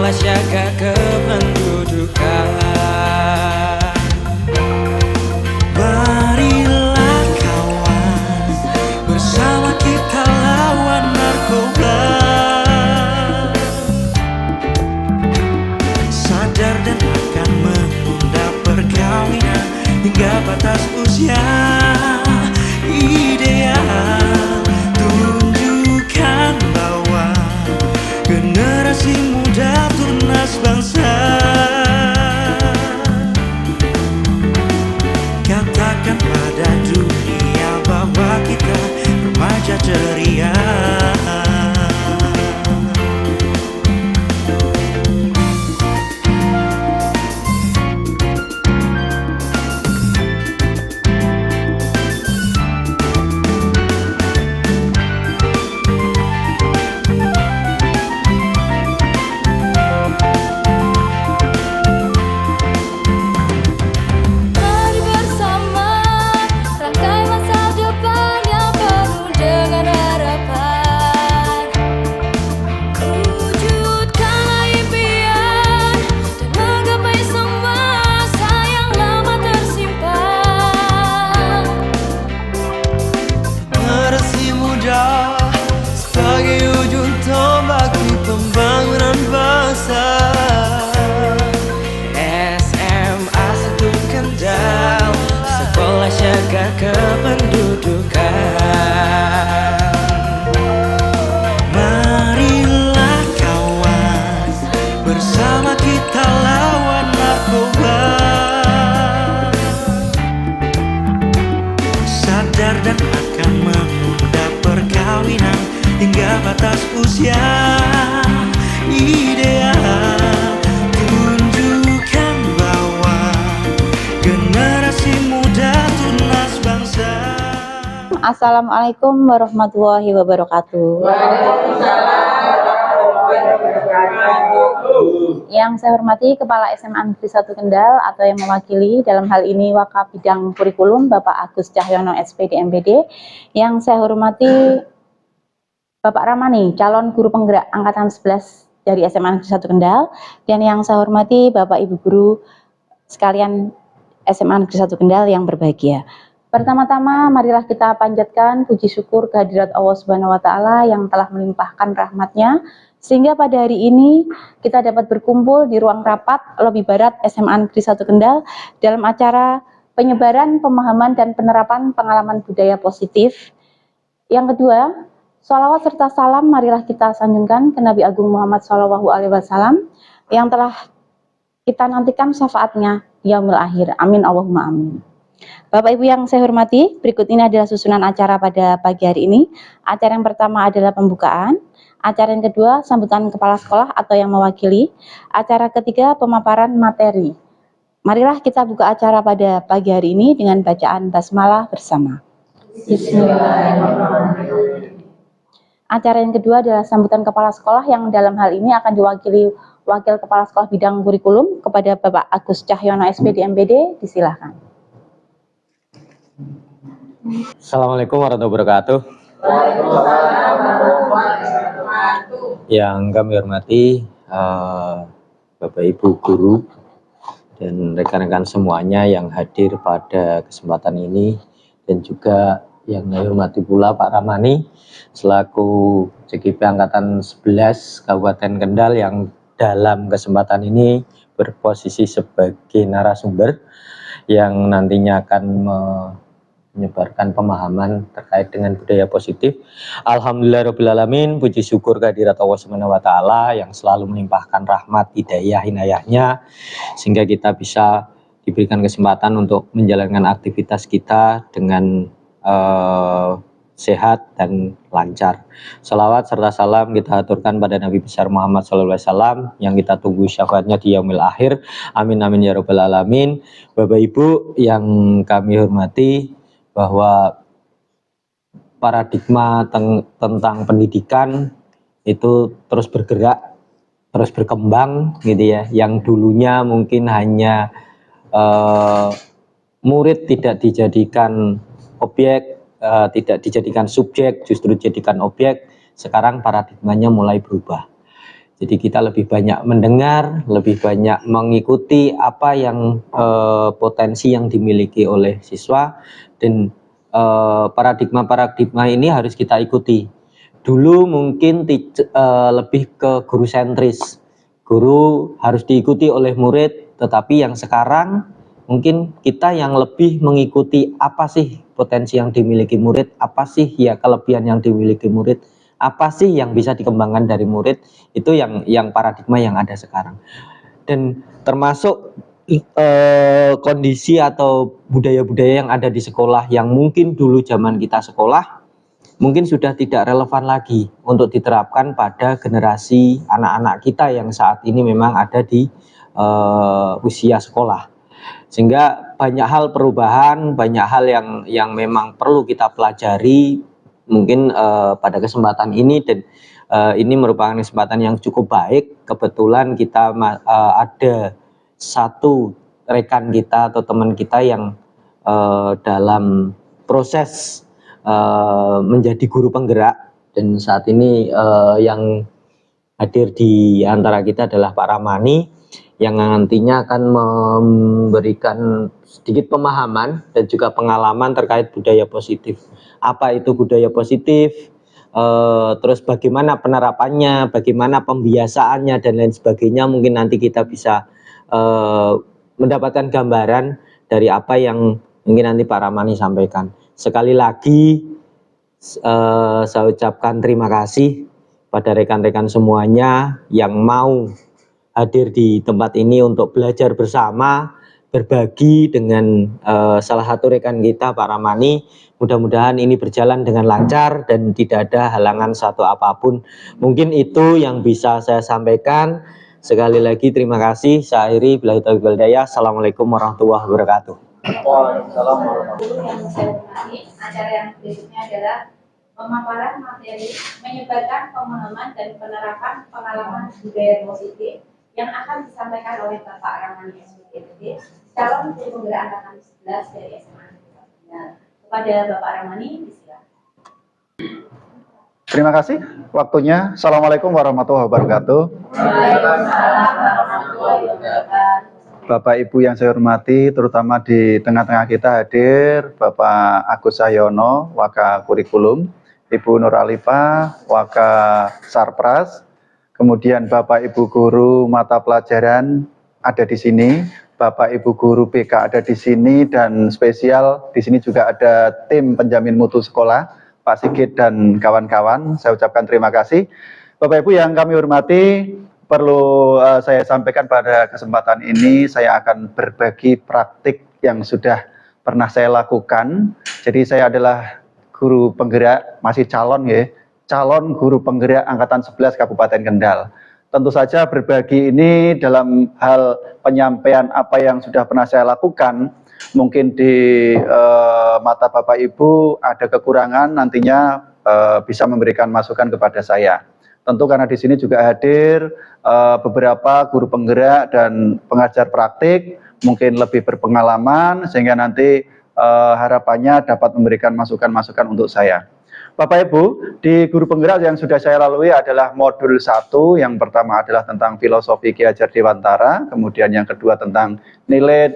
sekolah jaga kependudukan. Marilah kawan, bersama kita lawan narkoba. Sadar dan akan menunda perkawinan hingga batas usia ideal. Tunjukkan bahwa generasi muda tunas bangsa. Katakan pada dunia bahwa kita remaja ceria. Sebagai ujung tombak di pembangunan bangsa. SMA 1 Kendal, sekolah jaga kependudukan. Marilah kawan, bersama kita lawan narkoba. Sadar dan akan menunda perkawinan hingga batas usia ideal. Tunjukkan bahwa generasi muda tunas bangsa. Assalamualaikum warahmatullahi wabarakatuh. Yang saya hormati Kepala SMA Negeri 1 Kendal atau yang mewakili dalam hal ini Wakaf Bidang Kurikulum Bapak Agus Cahyono SPD MPD. Yang saya hormati Bapak Ramani, calon guru penggerak angkatan 11 dari SMA Negeri 1 Kendal. Dan yang saya hormati Bapak Ibu guru sekalian SMA Negeri 1 Kendal yang berbahagia. Pertama-tama marilah kita panjatkan puji syukur kehadirat Allah Subhanahu wa taala yang telah melimpahkan rahmat-Nya sehingga pada hari ini kita dapat berkumpul di ruang rapat lobi barat SMA Negeri 1 Kendal dalam acara penyebaran pemahaman dan penerapan pengalaman budaya positif. Yang kedua, sholawat serta salam marilah kita sanjungkan ke Nabi Agung Muhammad SAW yang telah kita nantikan syafaatnya di yaumil akhir. Amin Allahumma amin. Bapak Ibu yang saya hormati, berikut ini adalah susunan acara pada pagi hari ini. Acara yang pertama adalah pembukaan, acara yang kedua sambutan kepala sekolah atau yang mewakili, acara ketiga pemaparan materi. Marilah kita buka acara pada pagi hari ini dengan bacaan basmalah bersama. Bismillahirrahmanirrahim. Acara yang kedua adalah sambutan kepala sekolah yang dalam hal ini akan diwakili Wakil Kepala Sekolah Bidang Kurikulum kepada Bapak Agus Cahyono SPD MPD. Disilahkan. Assalamualaikum warahmatullahi wabarakatuh. Yang kami hormati Bapak Ibu guru dan rekan-rekan semuanya yang hadir pada kesempatan ini, dan juga yang saya hormati pula Pak Ramani selaku CGP Angkatan 11 Kabupaten Kendal yang dalam kesempatan ini berposisi sebagai narasumber yang nantinya akan menyebarkan pemahaman terkait dengan budaya positif. Alhamdulillahirrahmanirrahim, puji syukur kehadirat Allah Subhanahu wa taala yang selalu melimpahkan rahmat, hidayah, inayahnya sehingga kita bisa diberikan kesempatan untuk menjalankan aktivitas kita dengan sehat dan lancar. Salawat serta salam kita aturkan pada Nabi besar Muhammad SAW yang kita tunggu syafaatnya di yaumil akhir. Amin amin ya rabbal alamin. Bapak Ibu yang kami hormati, bahwa paradigma tentang pendidikan itu terus bergerak, terus berkembang gitu ya. Yang dulunya mungkin hanya murid tidak dijadikan objek, tidak dijadikan subjek, justru dijadikan objek. Sekarang paradigmanya mulai berubah. Jadi kita lebih banyak mendengar, lebih banyak mengikuti apa yang potensi yang dimiliki oleh siswa, dan paradigma-paradigma ini harus kita ikuti. Dulu mungkin lebih ke guru sentris, guru harus diikuti oleh murid, tetapi yang sekarang mungkin kita yang lebih mengikuti apa sih potensi yang dimiliki murid, apa sih ya kelebihan yang dimiliki murid, apa sih yang bisa dikembangkan dari murid. Itu yang paradigma yang ada sekarang. Dan termasuk kondisi atau budaya-budaya yang ada di sekolah yang mungkin dulu zaman kita sekolah mungkin sudah tidak relevan lagi untuk diterapkan pada generasi anak-anak kita yang saat ini memang ada di usia sekolah. Sehingga banyak hal perubahan, banyak hal yang memang perlu kita pelajari mungkin pada kesempatan ini, dan ini merupakan kesempatan yang cukup baik. Kebetulan kita ada satu rekan kita atau teman kita yang dalam proses menjadi guru penggerak, dan saat ini yang hadir di antara kita adalah Pak Ramani, yang nantinya akan memberikan sedikit pemahaman dan juga pengalaman terkait budaya positif. Apa itu budaya positif, terus bagaimana penerapannya, bagaimana pembiasaannya, dan lain sebagainya. Mungkin nanti kita bisa mendapatkan gambaran dari apa yang mungkin nanti Pak Ramani sampaikan. Sekali lagi saya ucapkan terima kasih pada rekan-rekan semuanya yang mau hadir di tempat ini untuk belajar bersama, berbagi dengan salah satu rekan kita, Pak Ramani. Mudah-mudahan ini berjalan dengan lancar dan tidak ada halangan satu apapun. Mungkin itu yang bisa saya sampaikan. Sekali lagi terima kasih. Saya akhiri, billahi taufiq wal hidayah. Assalamualaikum warahmatullahi wabarakatuh. Waalaikumsalam warahmatullahi wabarakatuh. Acara yang berikutnya adalah pemaparan materi menyebarkan pemahaman dan penerapan pengalaman budaya positif yang akan disampaikan oleh Bapak Ramani SPDMBD, calon guru penggerak angkatan 11 dari SMA. Kepada Bapak Ramani, disilakan. Terima kasih waktunya. Assalamualaikum warahmatullahi wabarakatuh. Waalaikumsalam warahmatullahi wabarakatuh. Bapak Ibu yang saya hormati, terutama di tengah-tengah kita hadir Bapak Agus Cahyono, Waka Kurikulum, Ibu Nur Alifah, Waka Sarpras, kemudian Bapak Ibu Guru mata pelajaran ada di sini, Bapak Ibu Guru BK ada di sini, dan spesial di sini juga ada tim penjamin mutu sekolah, Pak Sigit dan kawan-kawan. Saya ucapkan terima kasih. Bapak Ibu yang kami hormati, perlu saya sampaikan pada kesempatan ini, saya akan berbagi praktik yang sudah pernah saya lakukan. Jadi saya adalah guru penggerak, masih calon ya, calon guru penggerak angkatan 11 Kabupaten Kendal. Tentu saja berbagi ini dalam hal penyampaian apa yang sudah pernah saya lakukan. Mungkin di mata Bapak Ibu ada kekurangan, nantinya bisa memberikan masukan kepada saya. Tentu karena di sini juga hadir beberapa guru penggerak dan pengajar praktik, mungkin lebih berpengalaman, sehingga nanti harapannya dapat memberikan masukan-masukan untuk saya. Bapak Ibu, di guru penggerak yang sudah saya lalui adalah modul 1, yang pertama adalah tentang filosofi Ki Hajar Dewantara, kemudian yang kedua tentang nilai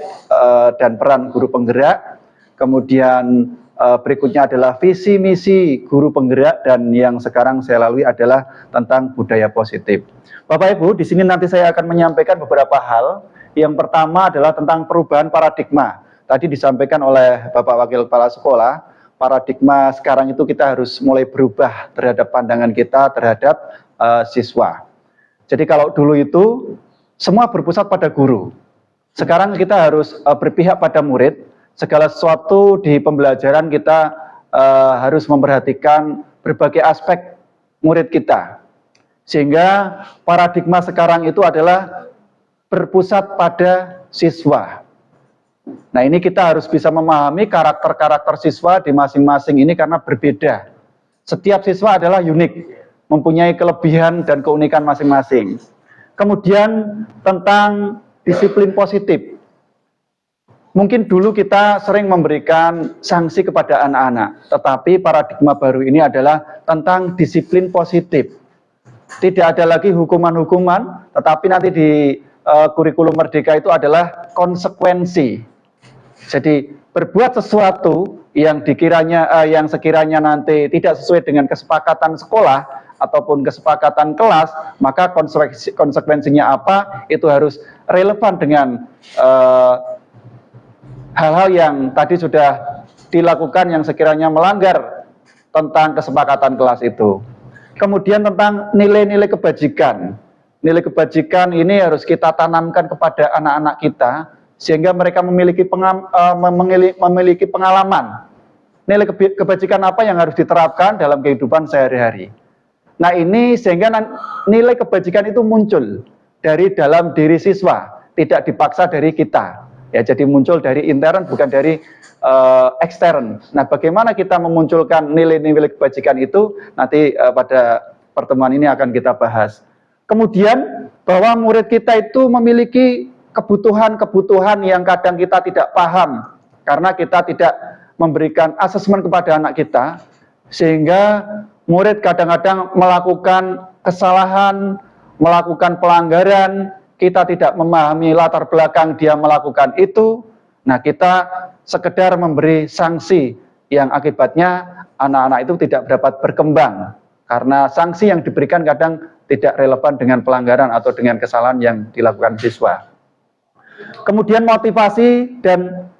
dan peran guru penggerak, kemudian berikutnya adalah visi misi guru penggerak, dan yang sekarang saya lalui adalah tentang budaya positif. Bapak Ibu, di sini nanti saya akan menyampaikan beberapa hal. Yang pertama adalah tentang perubahan paradigma. Tadi disampaikan oleh Bapak Wakil Kepala Sekolah, paradigma sekarang itu kita harus mulai berubah terhadap pandangan kita terhadap siswa. Jadi kalau dulu itu semua berpusat pada guru. Sekarang kita harus berpihak pada murid. Segala sesuatu di pembelajaran kita harus memperhatikan berbagai aspek murid kita. Sehingga paradigma sekarang itu adalah berpusat pada siswa. Nah, ini kita harus bisa memahami karakter-karakter siswa di masing-masing ini karena berbeda. Setiap siswa adalah unik, mempunyai kelebihan dan keunikan masing-masing. Kemudian tentang disiplin positif. Mungkin dulu kita sering memberikan sanksi kepada anak-anak, tetapi paradigma baru ini adalah tentang disiplin positif. Tidak ada lagi hukuman-hukuman, tetapi nanti di kurikulum Merdeka itu adalah konsekuensi. Jadi berbuat sesuatu yang yang sekiranya nanti tidak sesuai dengan kesepakatan sekolah ataupun kesepakatan kelas, maka konsekuensinya apa? Itu harus relevan dengan hal-hal yang tadi sudah dilakukan yang sekiranya melanggar tentang kesepakatan kelas itu. Kemudian tentang nilai-nilai kebajikan. Nilai kebajikan ini harus kita tanamkan kepada anak-anak kita sehingga mereka memiliki pengalaman. Nilai kebajikan apa yang harus diterapkan dalam kehidupan sehari-hari. Nah ini sehingga nilai kebajikan itu muncul dari dalam diri siswa, tidak dipaksa dari kita. Ya, jadi muncul dari intern bukan dari ekstern. Nah, bagaimana kita memunculkan nilai-nilai kebajikan itu nanti pada pertemuan ini akan kita bahas. Kemudian bahwa murid kita itu memiliki kebutuhan-kebutuhan yang kadang kita tidak paham karena kita tidak memberikan asesmen kepada anak kita, sehingga murid kadang-kadang melakukan kesalahan, melakukan pelanggaran, kita tidak memahami latar belakang dia melakukan itu. Nah, kita sekedar memberi sanksi yang akibatnya anak-anak itu tidak dapat berkembang karena sanksi yang diberikan kadang tidak relevan dengan pelanggaran atau dengan kesalahan yang dilakukan siswa. Kemudian motivasi dan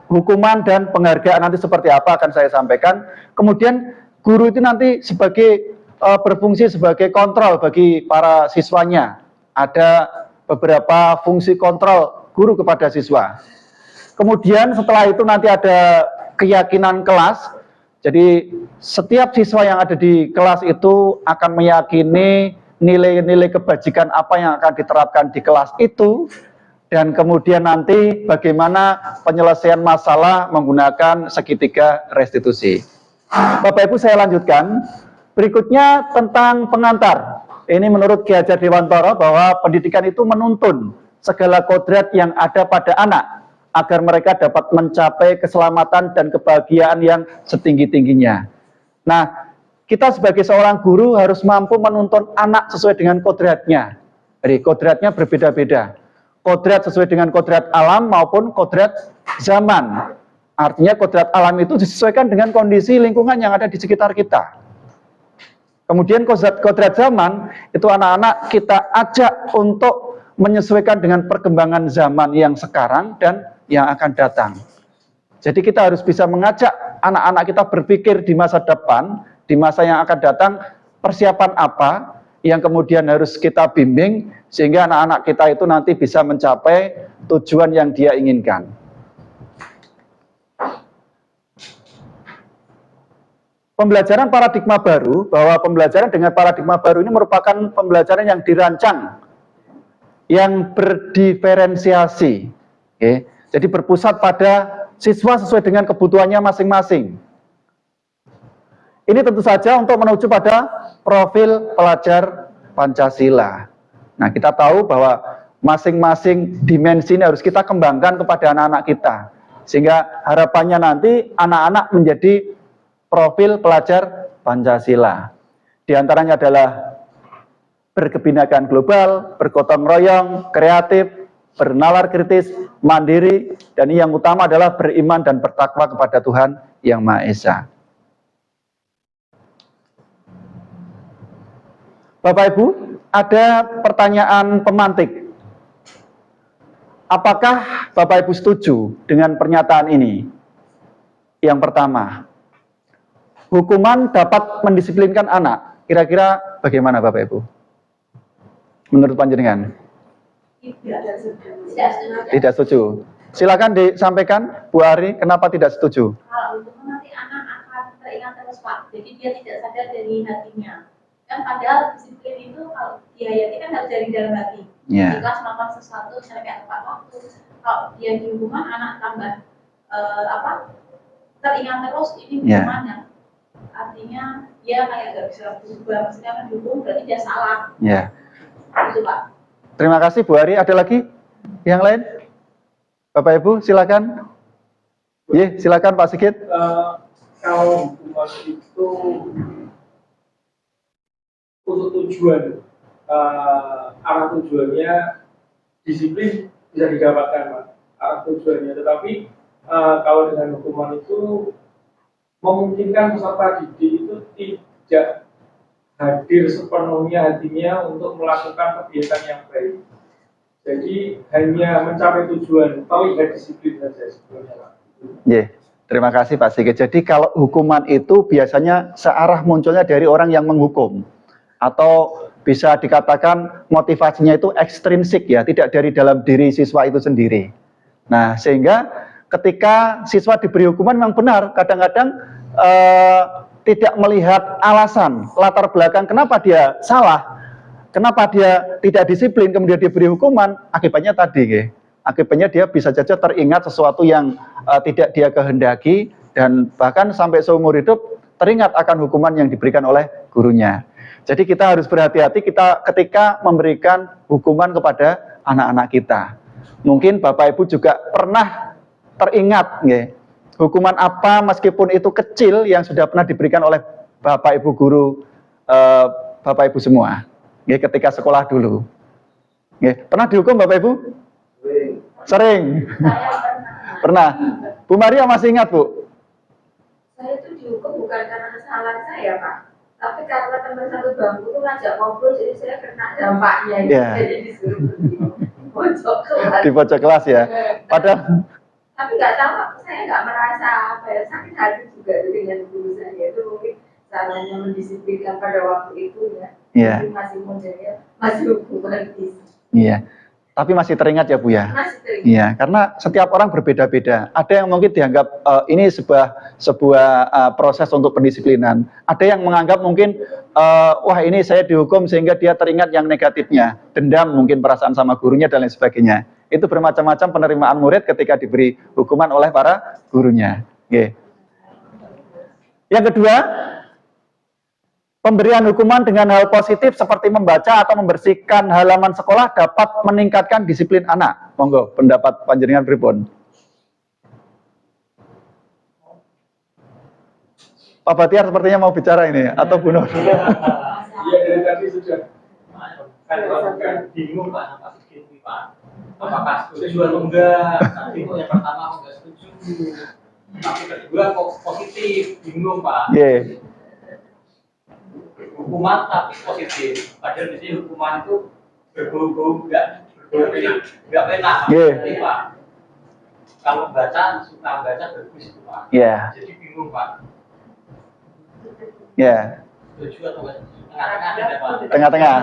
hukuman dan penghargaan nanti seperti apa akan saya sampaikan. Kemudian guru itu nanti sebagai berfungsi sebagai kontrol bagi para siswanya. Ada beberapa fungsi kontrol guru kepada siswa. Kemudian setelah itu nanti ada keyakinan kelas. Jadi setiap siswa yang ada di kelas itu akan meyakini nilai-nilai kebajikan apa yang akan diterapkan di kelas itu. Dan kemudian nanti bagaimana penyelesaian masalah menggunakan segitiga restitusi. Bapak Ibu, saya lanjutkan. Berikutnya tentang pengantar. Ini menurut Ki Hajar Dewantara bahwa pendidikan itu menuntun segala kodrat yang ada pada anak agar mereka dapat mencapai keselamatan dan kebahagiaan yang setinggi-tingginya. Nah, kita sebagai seorang guru harus mampu menuntun anak sesuai dengan kodratnya. Jadi kodratnya berbeda-beda. Kodrat sesuai dengan kodrat alam maupun kodrat zaman. Artinya kodrat alam itu disesuaikan dengan kondisi lingkungan yang ada di sekitar kita. Kemudian kodrat zaman itu anak-anak kita ajak untuk menyesuaikan dengan perkembangan zaman yang sekarang dan yang akan datang. Jadi kita harus bisa mengajak anak-anak kita berpikir di masa depan, di masa yang akan datang, persiapan apa yang kemudian harus kita bimbing sehingga anak-anak kita itu nanti bisa mencapai tujuan yang dia inginkan. Pembelajaran paradigma baru, bahwa pembelajaran dengan paradigma baru ini merupakan pembelajaran yang dirancang, yang berdiferensiasi. Okay. Jadi berpusat pada siswa sesuai dengan kebutuhannya masing-masing. Ini tentu saja untuk menuju pada profil pelajar Pancasila. Nah, kita tahu bahwa masing-masing dimensi ini harus kita kembangkan kepada anak-anak kita. Sehingga harapannya nanti anak-anak menjadi profil pelajar Pancasila. Di antaranya adalah berkebinekaan global, bergotong royong, kreatif, bernalar kritis, mandiri, dan yang utama adalah beriman dan bertakwa kepada Tuhan Yang Maha Esa. Bapak Ibu, ada pertanyaan pemantik. Apakah Bapak Ibu setuju dengan pernyataan ini? Yang pertama, hukuman dapat mendisiplinkan anak. Kira-kira bagaimana Bapak Ibu? Menurut panjenengan? Tidak setuju. Silakan disampaikan, Bu Ari, kenapa tidak setuju? Kalau hukuman nanti anak akan teringat terus Pak, jadi dia tidak sadar dari hatinya. Kan padahal disiplin itu kalau dihayati kan harus dari dalam hati. Yeah. Ikhlas melakukan sesuatu sampai tepat waktu. Kalau dia dihukuman anak tambah teringat terus ini hukumannya. Artinya dia kayak gak bisa berubah, maksudnya kan dihukum berarti dia salah. Ya. Itu Pak. Terima kasih Bu Ari. Ada lagi yang lain? Bapak Ibu silakan. Silakan Pak Sigit. Kalau hukuman itu untuk tujuan arah tujuannya disiplin bisa didapatkan Pak, arah tujuannya. Tetapi kalau dengan hukuman itu memungkinkan peserta didik itu tidak hadir sepenuhnya hatinya untuk melakukan kegiatan yang baik. Jadi hanya mencapai tujuan, terlihat disiplin saja sebenarnya Pak. Yeah. Terima kasih Pak Sigit. Jadi kalau hukuman itu biasanya searah munculnya dari orang yang menghukum, atau bisa dikatakan motivasinya itu ekstrinsik ya, tidak dari dalam diri siswa itu sendiri. Nah, sehingga ketika siswa diberi hukuman memang benar, kadang-kadang tidak melihat alasan, latar belakang kenapa dia salah, kenapa dia tidak disiplin, kemudian diberi hukuman, akibatnya tadi ya. Akibatnya dia bisa saja teringat sesuatu yang tidak dia kehendaki, dan bahkan sampai seumur hidup teringat akan hukuman yang diberikan oleh gurunya. Jadi kita harus berhati-hati ketika memberikan hukuman kepada anak-anak kita. Mungkin Bapak Ibu juga pernah teringat ya, hukuman apa meskipun itu kecil yang sudah pernah diberikan oleh Bapak Ibu guru, Bapak Ibu semua ya, ketika sekolah dulu ya. Pernah dihukum Bapak Ibu? Sering. Pernah. Bu Maria masih ingat Bu? Saya itu dihukum bukan karena kesalahan saya Pak, tapi karena teman satu bangku itu ngajak ngobrol, jadi saya kena dampaknya. Yeah. Jadi disuruh di pojok kelas. Di pojok kelas ya. Padahal tapi nggak tahu, saya nggak merasa apa ya, sakit hati juga dengan guru saya. Itu mungkin caranya mendisiplinkan pada waktu itu ya. Iya. Jadi masih modelnya masih hukuman fisik. Iya. Tapi masih teringat ya Bu ya? Masih teringat. Iya, karena setiap orang berbeda-beda. Ada yang mungkin dianggap ini sebuah proses untuk pendisiplinan. Ada yang menganggap mungkin wah ini saya dihukum sehingga dia teringat yang negatifnya, dendam mungkin perasaan sama gurunya dan lain sebagainya. Itu bermacam-macam penerimaan murid ketika diberi hukuman oleh para gurunya. Oke. Yang kedua, pemberian hukuman dengan hal positif seperti membaca atau membersihkan halaman sekolah dapat meningkatkan disiplin anak. Monggo, pendapat panjenengan pripun? Pak Batiar sepertinya mau bicara ini, atau Bu Nur? Iya, dari tadi sudah kan bingung Pak, apa sih Pak? Apakah setuju atau enggak? Bingung yang pertama aku enggak setuju, tapi kedua kok positif, bingung Pak. Yeah. Hukuman tapi positif, padahal di sini hukuman itu berbau-bau enggak enak Pak. Kalau baca suka baca bagus itu Pak. Yeah. Jadi bingung Pak. Ya. Setuju atau enggak? Tengah-tengah ada Pak. Tengah-tengah.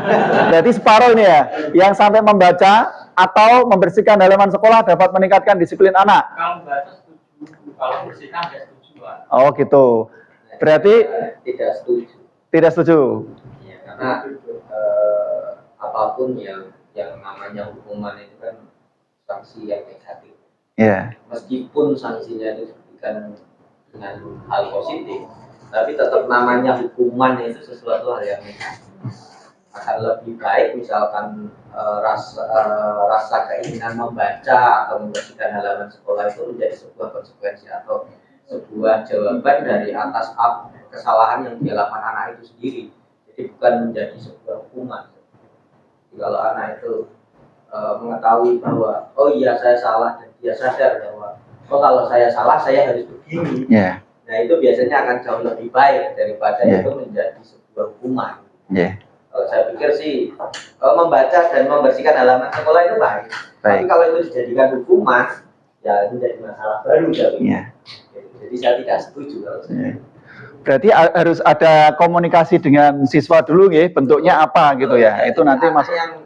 Berarti separuh ini ya, yang sampai membaca atau membersihkan halaman sekolah dapat meningkatkan disiplin anak. Kalau baca setuju, kalau bersihkan enggak setuju Pak. Oh gitu. Berarti tidak setuju. tidak setuju. Ya, karena apapun yang namanya hukuman itu kan sanksi yang negatif. Ya. Meskipun sanksinya itu diberikan dengan hal positif, tapi tetap namanya hukuman itu sesuatu hal yang negatif. Akan lebih baik misalkan rasa keinginan membaca atau membersihkan halaman sekolah itu menjadi sebuah konsekuensi atau sebuah jawaban dari atas kesalahan yang dilakukan anak itu sendiri. Jadi bukan menjadi sebuah hukuman. Jadi kalau anak itu mengetahui bahwa oh iya saya salah, dan dia sadar bahwa oh kalau saya salah saya harus begini. Yeah. Nah itu biasanya akan jauh lebih baik daripada itu menjadi sebuah hukuman. Yeah. Kalau saya pikir sih membaca dan membersihkan halaman sekolah itu baik. Tapi kalau itu dijadikan hukuman, ya itu jadi masalah baru dari. Yeah. Jadi saya tidak setuju kalau saya. Yeah. Berarti harus ada komunikasi dengan siswa dulu ya, bentuknya apa gitu ya. Itu nanti masuk yang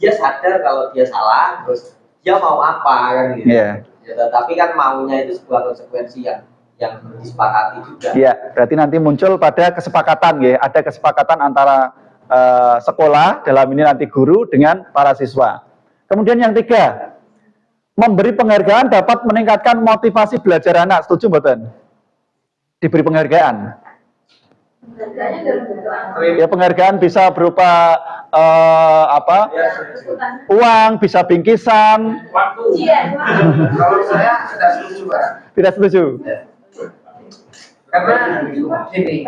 dia sadar kalau dia salah, terus dia mau apa kan gitu. Yeah. Ya, tapi kan maunya itu sebuah konsekuensi yang disepakati juga. Iya, berarti nanti muncul pada kesepakatan ya, ada kesepakatan antara sekolah, dalam ini nanti guru dengan para siswa. Kemudian yang ketiga, memberi penghargaan dapat meningkatkan motivasi belajar anak. Setuju mboten? Diberi penghargaan. Harganya dalam bentuk apa? Ya penghargaan bisa berupa apa? Uang, bisa bingkisan. Waktu. Iya. Kalau saya tidak setuju Pak. Tidak setuju. Karena gini,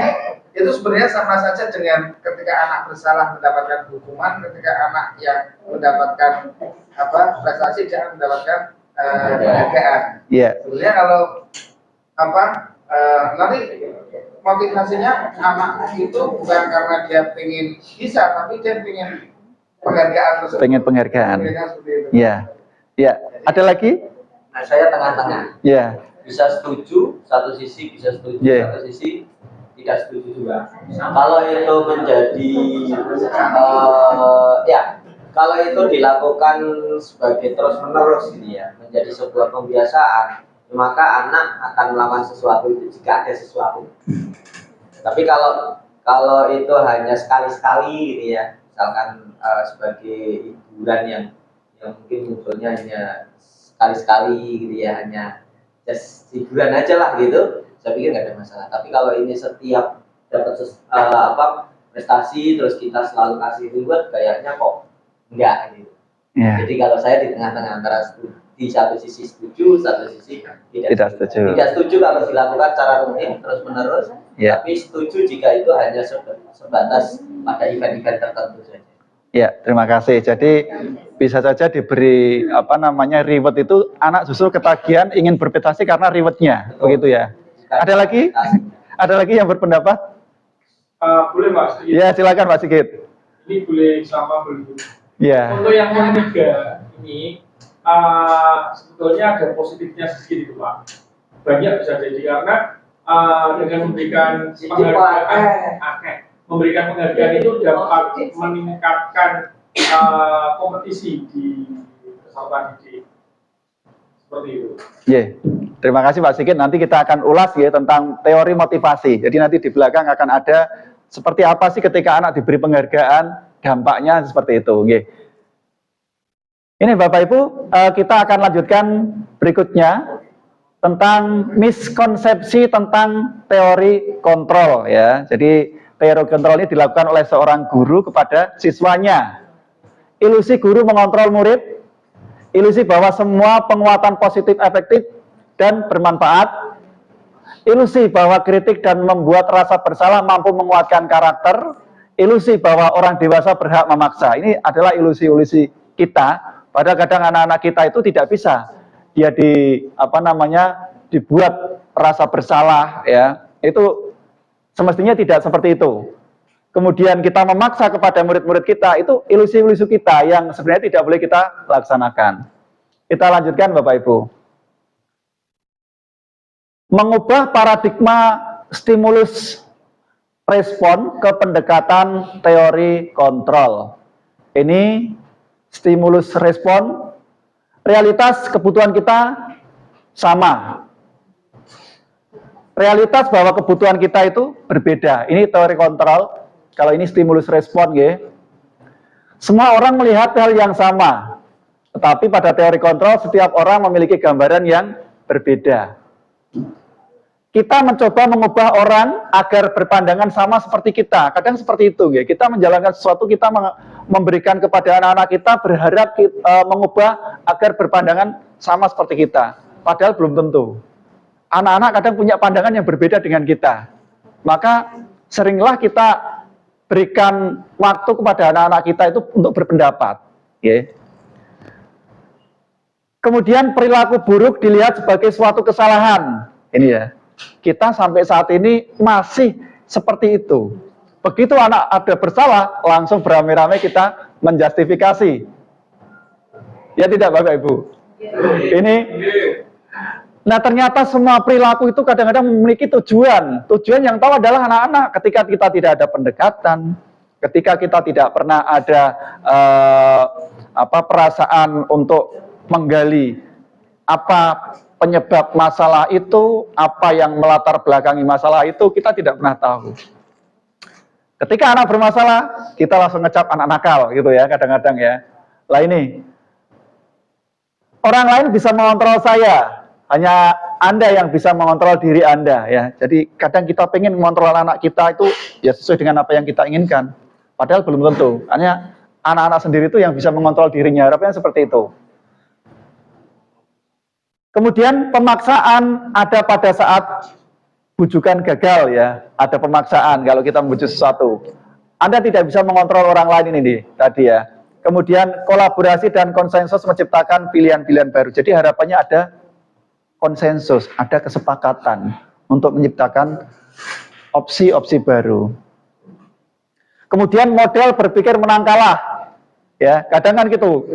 itu sebenarnya sama saja dengan ketika anak bersalah mendapatkan hukuman, ketika anak yang mendapatkan prestasi jangan mendapatkan penghargaan. Iya. Sebenarnya kalau nanti motivasinya anak itu bukan karena dia pengen bisa, tapi dia pengen penghargaan tersebut. Pengen penghargaan. Iya. Iya. Ada lagi? Nah, saya tengah-tengah. Iya. Bisa setuju satu sisi, bisa setuju satu sisi, tidak setuju juga. Kalau itu menjadi kalau itu dilakukan sebagai terus-menerus gitu ya, menjadi sebuah kebiasaan, maka anak akan melakukan sesuatu itu jika ada sesuatu. Tapi kalau itu hanya sekali-sekali gitu ya, misalkan sebagai hiburan yang mungkin munculnya hanya sekali-sekali gitu ya, hanya just hiburan aja lah gitu, saya pikir nggak ada masalah. Tapi kalau ini setiap dapat prestasi terus kita selalu kasih reward, kayaknya kok enggak gitu. Jadi kalau saya di tengah-tengah antara di satu sisi setuju, satu sisi tidak setuju. Tidak setuju kalau dilakukan secara rutin terus menerus, tapi setuju jika itu hanya sebatas pada event-event tertentu saja. Ya, terima kasih. Jadi bisa saja diberi reward itu anak justru ketagihan ingin berprestasi karena rewardnya, begitu ya. Ada lagi? Ada lagi yang berpendapat? Boleh Pak. Ya, silakan Pak Sigit. Ini boleh sama boleh. Ya. Untuk yang ketiga ini sebetulnya ada positifnya sedikit itu Pak. Banyak bisa jadi karena dengan memberikan penghargaan itu dapat meningkatkan kompetisi di peserta didik. Seperti itu. Terima kasih Pak Sigit. Nanti kita akan ulas ya tentang teori motivasi. Jadi nanti di belakang akan ada seperti apa sih ketika anak diberi penghargaan, dampaknya seperti itu. Ini Bapak Ibu, kita akan lanjutkan berikutnya tentang miskonsepsi tentang teori kontrol ya. Jadi teori kontrol ini dilakukan oleh seorang guru kepada siswanya. Ilusi guru mengontrol murid, ilusi bahwa semua penguatan positif efektif dan bermanfaat, ilusi bahwa kritik dan membuat rasa bersalah mampu menguatkan karakter, ilusi bahwa orang dewasa berhak memaksa. Ini adalah ilusi-ilusi kita. Padahal kadang anak-anak kita itu tidak bisa dia dibuat rasa bersalah ya. Itu semestinya tidak seperti itu. Kemudian kita memaksa kepada murid-murid kita, itu ilusi-ilusi kita yang sebenarnya tidak boleh kita laksanakan. Kita lanjutkan Bapak Ibu. Mengubah paradigma stimulus respon ke pendekatan teori kontrol. Ini stimulus respon, realitas kebutuhan kita sama. Realitas bahwa kebutuhan kita itu berbeda. Ini teori kontrol. Kalau ini stimulus respon, semua orang melihat hal yang sama. Tetapi pada teori kontrol, setiap orang memiliki gambaran yang berbeda. Kita mencoba mengubah orang agar berpandangan sama seperti kita. Kadang seperti itu, kita menjalankan sesuatu, kita memberikan kepada anak-anak kita, berharap mengubah agar berpandangan sama seperti kita. Padahal belum tentu. Anak-anak kadang punya pandangan yang berbeda dengan kita. Maka seringlah kita berikan waktu kepada anak-anak kita itu untuk berpendapat. Kemudian perilaku buruk dilihat sebagai suatu kesalahan. Ini ya, kita sampai saat ini masih seperti itu. Begitu anak ada bersalah, langsung beramai-ramai kita menjustifikasi. Ya tidak Bapak Ibu? Ini, nah ternyata semua perilaku itu kadang-kadang memiliki tujuan. Tujuan yang tahu adalah anak-anak. Ketika kita tidak ada pendekatan, ketika kita tidak pernah ada perasaan untuk menggali apa penyebab masalah itu, apa yang melatar belakangi masalah itu, kita tidak pernah tahu. Ketika anak bermasalah, kita langsung ngecap anak nakal gitu ya, kadang-kadang ya. Lah ini, orang lain bisa mengontrol saya, hanya Anda yang bisa mengontrol diri Anda ya. Jadi kadang kita pengen mengontrol anak kita itu ya sesuai dengan apa yang kita inginkan. Padahal belum tentu. Hanya anak-anak sendiri itu yang bisa mengontrol dirinya. Harapnya seperti itu. Kemudian pemaksaan ada pada saat bujukan gagal ya, ada pemaksaan kalau kita membujuk sesuatu. Anda tidak bisa mengontrol orang lain ini tadi ya. Kemudian kolaborasi dan konsensus menciptakan pilihan-pilihan baru. Jadi harapannya ada konsensus, ada kesepakatan untuk menciptakan opsi-opsi baru. Kemudian model berpikir menang kalah. Ya, kadang kan gitu.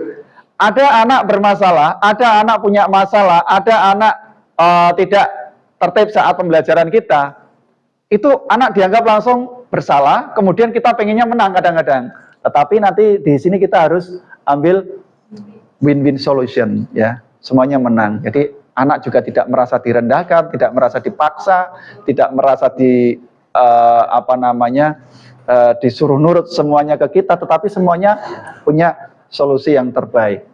Ada anak bermasalah, ada anak punya masalah, ada anak tidak tertib saat pembelajaran kita. Itu anak dianggap langsung bersalah, kemudian kita pengennya menang kadang-kadang. Tetapi nanti di sini kita harus ambil win-win solution ya, semuanya menang. Jadi anak juga tidak merasa direndahkan, tidak merasa dipaksa, tidak merasa disuruh nurut semuanya ke kita, tetapi semuanya punya solusi yang terbaik.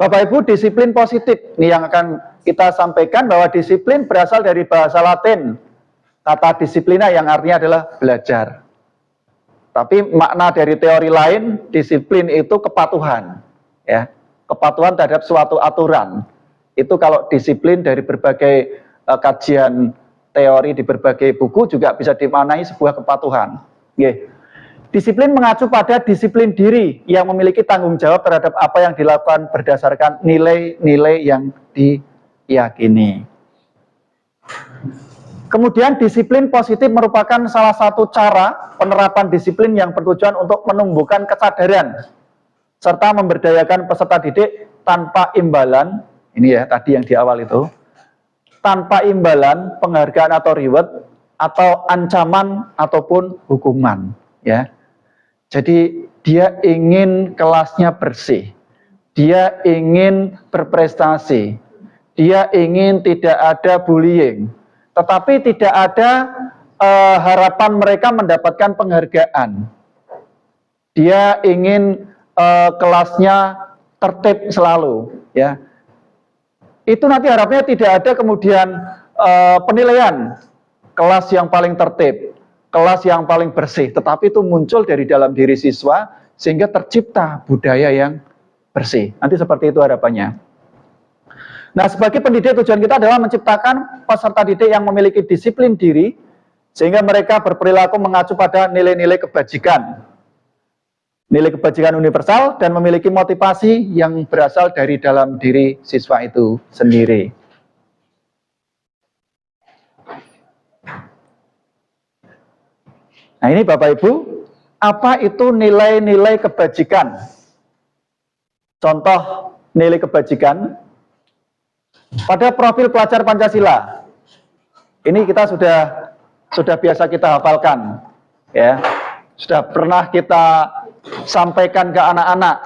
Bapak Ibu, disiplin positif ini yang akan kita sampaikan, bahwa disiplin berasal dari bahasa Latin, kata disiplina yang artinya adalah belajar. Tapi makna dari teori lain, disiplin itu kepatuhan, ya, kepatuhan terhadap suatu aturan. Itu kalau disiplin dari berbagai kajian teori di berbagai buku juga bisa dimaknai sebuah kepatuhan. Disiplin mengacu pada disiplin diri yang memiliki tanggung jawab terhadap apa yang dilakukan berdasarkan nilai-nilai yang diyakini. Kemudian disiplin positif merupakan salah satu cara penerapan disiplin yang bertujuan untuk menumbuhkan kesadaran serta memberdayakan peserta didik tanpa imbalan. Ini ya tadi yang di awal itu, tanpa imbalan, penghargaan atau reward, atau ancaman ataupun hukuman, ya. Jadi dia ingin kelasnya bersih, dia ingin berprestasi, dia ingin tidak ada bullying, tetapi tidak ada harapan mereka mendapatkan penghargaan. Dia ingin kelasnya tertib selalu, ya. Itu nanti harapnya tidak ada kemudian penilaian kelas yang paling tertib, kelas yang paling bersih, tetapi itu muncul dari dalam diri siswa sehingga tercipta budaya yang bersih. Nanti seperti itu harapannya. Nah, sebagai pendidik tujuan kita adalah menciptakan peserta didik yang memiliki disiplin diri sehingga mereka berperilaku mengacu pada nilai-nilai kebajikan. Nilai kebajikan universal dan memiliki motivasi yang berasal dari dalam diri siswa itu sendiri. Nah, ini Bapak Ibu, apa itu nilai-nilai kebajikan? Contoh nilai kebajikan pada profil pelajar Pancasila. Ini kita sudah biasa kita hafalkan, ya. Sudah pernah kita sampaikan ke anak-anak,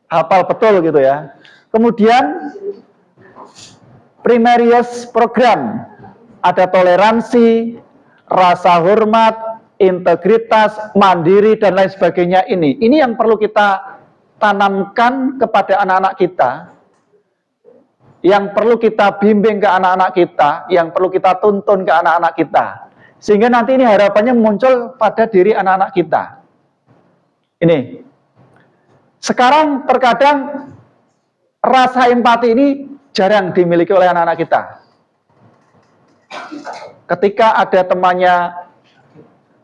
hafal betul gitu ya. Kemudian primarius program, ada toleransi, rasa hormat, integritas, mandiri, dan lain sebagainya. Ini yang perlu kita tanamkan kepada anak-anak kita, yang perlu kita bimbing ke anak-anak kita, yang perlu kita tuntun ke anak-anak kita, sehingga nanti ini harapannya muncul pada diri anak-anak kita. Ini sekarang terkadang rasa empati ini jarang dimiliki oleh anak-anak kita. Ketika ada temannya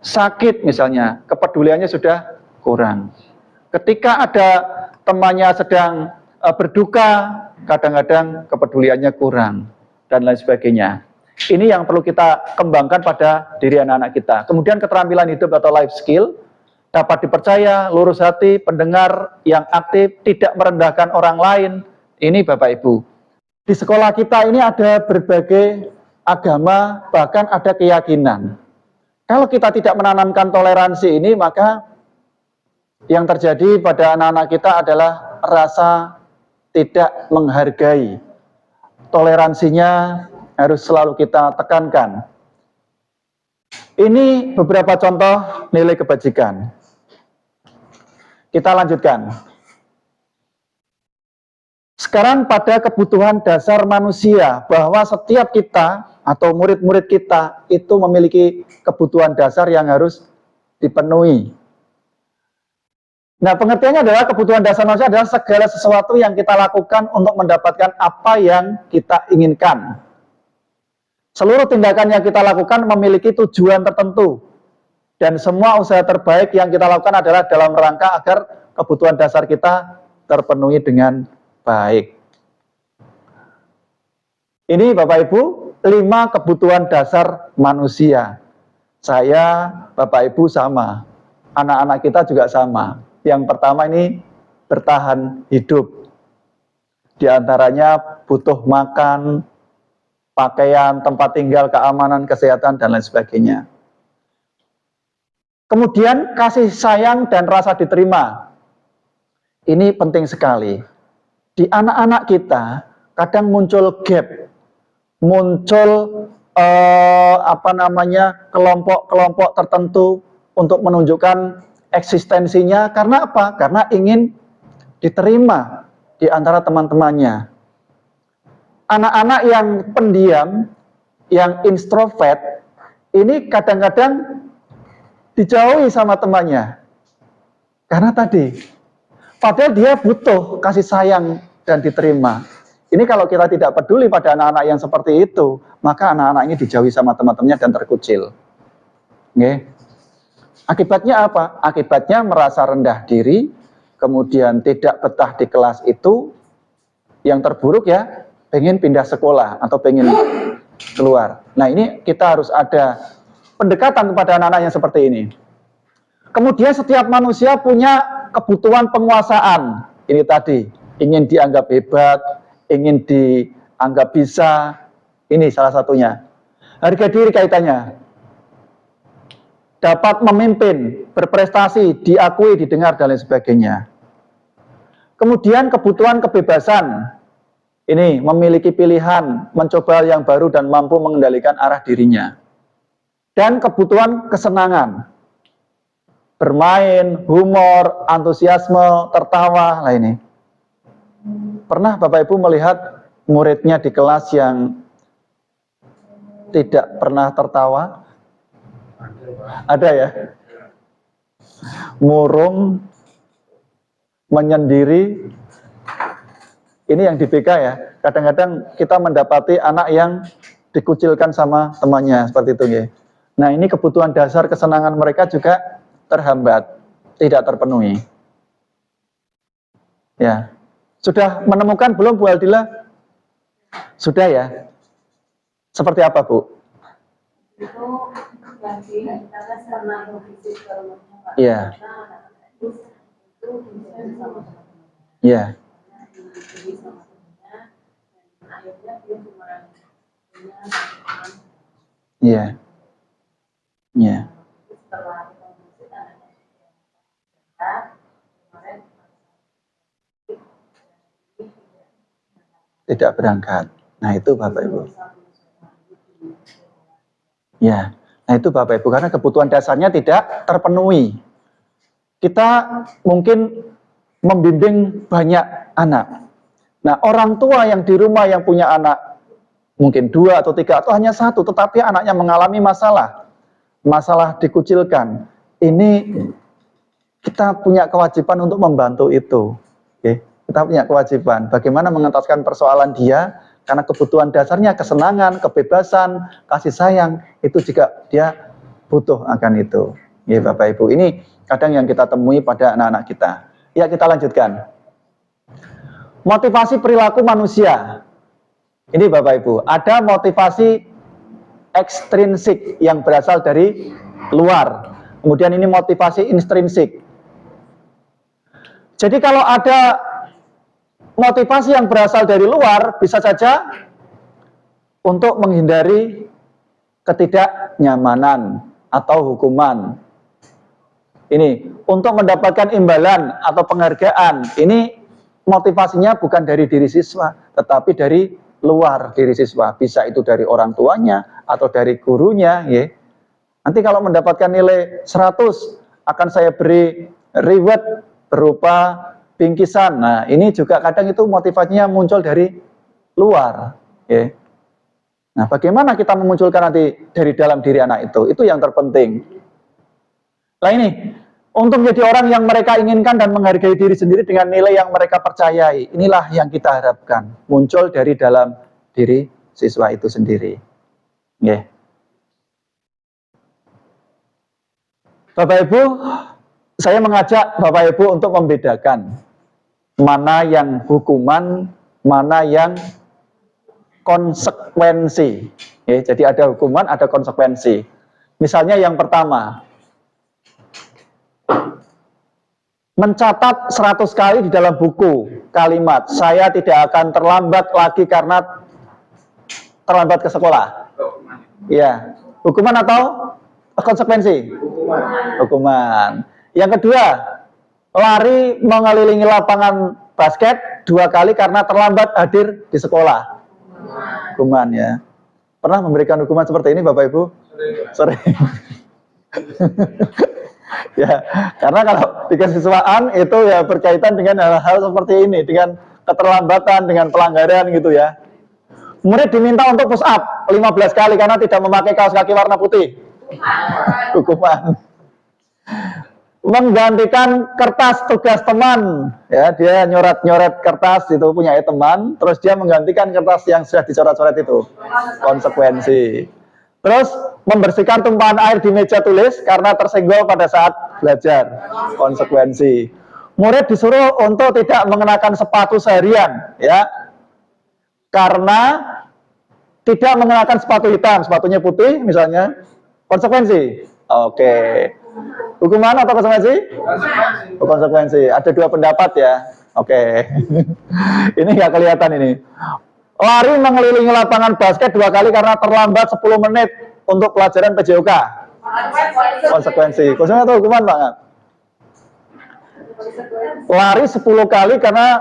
sakit misalnya, kepeduliannya sudah kurang. Ketika ada temannya sedang berduka, kadang-kadang kepeduliannya kurang, dan lain sebagainya. Ini yang perlu kita kembangkan pada diri anak-anak kita. Kemudian keterampilan hidup atau life skill, dapat dipercaya, lurus hati, pendengar yang aktif, tidak merendahkan orang lain. Ini Bapak Ibu. Di sekolah kita ini ada berbagai agama, bahkan ada keyakinan. Kalau kita tidak menanamkan toleransi ini, maka yang terjadi pada anak-anak kita adalah rasa tidak menghargai. Toleransinya harus selalu kita tekankan. Ini beberapa contoh nilai kebajikan. Kita lanjutkan. Sekarang pada kebutuhan dasar manusia, bahwa setiap kita atau murid-murid kita itu memiliki kebutuhan dasar yang harus dipenuhi. Nah, pengertiannya adalah kebutuhan dasar manusia adalah segala sesuatu yang kita lakukan untuk mendapatkan apa yang kita inginkan. Seluruh tindakan yang kita lakukan memiliki tujuan tertentu. Dan semua usaha terbaik yang kita lakukan adalah dalam rangka agar kebutuhan dasar kita terpenuhi dengan baik. Ini Bapak Ibu, 5 kebutuhan dasar manusia. Saya, Bapak Ibu sama. Anak-anak kita juga sama. Yang pertama ini bertahan hidup. Di antaranya butuh makan, pakaian, tempat tinggal, keamanan, kesehatan, dan lain sebagainya. Kemudian kasih sayang dan rasa diterima. Ini penting sekali. Di anak-anak kita kadang muncul gap, muncul kelompok-kelompok tertentu untuk menunjukkan eksistensinya. Karena apa? Karena ingin diterima di antara teman-temannya. Anak-anak yang pendiam, yang introvert, ini kadang-kadang dijauhi sama temannya. Karena tadi, padahal dia butuh kasih sayang dan diterima. Ini kalau kita tidak peduli pada anak-anak yang seperti itu, maka anak-anak ini dijauhi sama teman-temannya dan terkucil. Oke. Akibatnya apa? Akibatnya merasa rendah diri, kemudian tidak betah di kelas itu. Yang terburuk ya, pengen pindah sekolah atau pengen keluar. Nah, ini kita harus ada pendekatan kepada anak-anak yang seperti ini. Kemudian setiap manusia punya kebutuhan penguasaan. Ini tadi, ingin dianggap hebat, ingin dianggap bisa. Ini salah satunya. Harga diri kaitannya. Dapat memimpin, berprestasi, diakui, didengar, dan lain sebagainya. Kemudian kebutuhan kebebasan. Ini memiliki pilihan, mencoba yang baru dan mampu mengendalikan arah dirinya. Dan kebutuhan kesenangan, bermain, humor, antusiasme, tertawa, lah ini. Pernah Bapak Ibu melihat muridnya di kelas yang tidak pernah tertawa? Ada ya? Murung, menyendiri. Ini yang di BK ya. Kadang-kadang kita mendapati anak yang dikucilkan sama temannya, seperti itu ya. Nah, ini kebutuhan dasar kesenangan mereka juga terhambat, tidak terpenuhi. Ya, sudah menemukan belum Bu Aldila? Sudah ya? Seperti apa Bu? Itu bagi kita sama fisik kalau Iya. Iya. Iya. Iya. Tidak berangkat. Nah, itu Bapak Ibu. Ya, nah itu Bapak Ibu, karena kebutuhan dasarnya tidak terpenuhi. Kita mungkin membimbing banyak anak. Nah, orang tua yang di rumah yang punya anak, mungkin 2 atau 3 atau hanya 1, tetapi anaknya mengalami masalah dikucilkan. Ini kita punya kewajiban untuk membantu itu. Oke? Kita punya kewajiban bagaimana mengentaskan persoalan dia, karena kebutuhan dasarnya kesenangan, kebebasan, kasih sayang, itu juga dia butuh akan itu. Ya Bapak Ibu, ini kadang yang kita temui pada anak-anak kita. Ya, kita lanjutkan. Motivasi perilaku manusia. Ini Bapak Ibu, ada motivasi ekstrinsik yang berasal dari luar. Kemudian ini motivasi intrinsik. Jadi kalau ada motivasi yang berasal dari luar, bisa saja untuk menghindari ketidaknyamanan atau hukuman. Ini untuk mendapatkan imbalan atau penghargaan. Ini motivasinya bukan dari diri siswa, tetapi dari luar diri siswa. Bisa itu dari orang tuanya atau dari gurunya. Ya. Nanti kalau mendapatkan nilai 100, akan saya beri reward berupa bingkisan. Nah, ini juga kadang itu motivasinya muncul dari luar. Ya. Nah, bagaimana kita memunculkan nanti dari dalam diri anak itu? Itu yang terpenting. Nah ini, untuk menjadi orang yang mereka inginkan dan menghargai diri sendiri dengan nilai yang mereka percayai. Inilah yang kita harapkan muncul dari dalam diri siswa itu sendiri. Yeah. Bapak Ibu, saya mengajak Bapak Ibu untuk membedakan mana yang hukuman, mana yang konsekuensi. Ya, jadi ada hukuman, ada konsekuensi. Misalnya yang pertama, mencatat 100 kali di dalam buku kalimat, saya tidak akan terlambat lagi karena terlambat ke sekolah. Ya, hukuman atau konsekuensi? Hukuman. Yang kedua, lari mengelilingi lapangan basket 2 kali karena terlambat hadir di sekolah. Hukuman ya. Pernah memberikan hukuman seperti ini Bapak Ibu? Sering. Ya, karena kalau di kesiswaan itu ya berkaitan dengan hal-hal seperti ini, dengan keterlambatan, dengan pelanggaran gitu ya. Murid diminta untuk push up 15 kali karena tidak memakai kaos kaki warna putih. Hukuman. Menggantikan kertas tugas teman, ya dia nyoret-nyoret kertas itu punya teman, terus dia menggantikan kertas yang sudah dicoret-coret itu, konsekuensi. Terus membersihkan tumpahan air di meja tulis karena tersenggol pada saat belajar, konsekuensi. Murid disuruh untuk tidak mengenakan sepatu seharian, ya, karena tidak mengenakan sepatu hitam, sepatunya putih misalnya, konsekuensi. Oke. Hukuman atau konsekuensi? Konsekuensi. Ada 2 pendapat ya. Oke. Ini nggak kelihatan ini. Lari mengelilingi lapangan basket 2 kali karena terlambat 10 menit untuk pelajaran PJOK. Konsekuensi. Konsekuensi atau hukuman, Pak? Lari 10 kali karena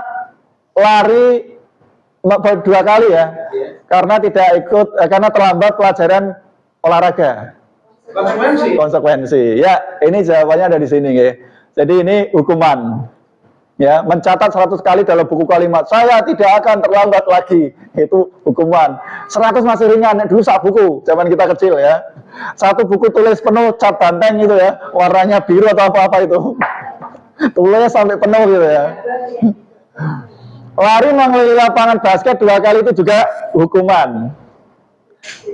lari 2 kali ya. Karena tidak ikut karena terlambat pelajaran olahraga. Konsekuensi. Ya, ini jawabannya ada di sini ya. Jadi ini hukuman. Ya, mencatat 100 kali dalam buku kalimat, saya tidak akan terlambat lagi. Itu hukuman. 100 masih ringan, dulu sak buku zaman kita kecil ya. 1 buku tulis penuh cap banteng gitu ya, warnanya biru atau apa-apa itu. Tulis sampai penuh gitu ya. Lari mengelilingi lapangan basket 2 kali itu juga hukuman.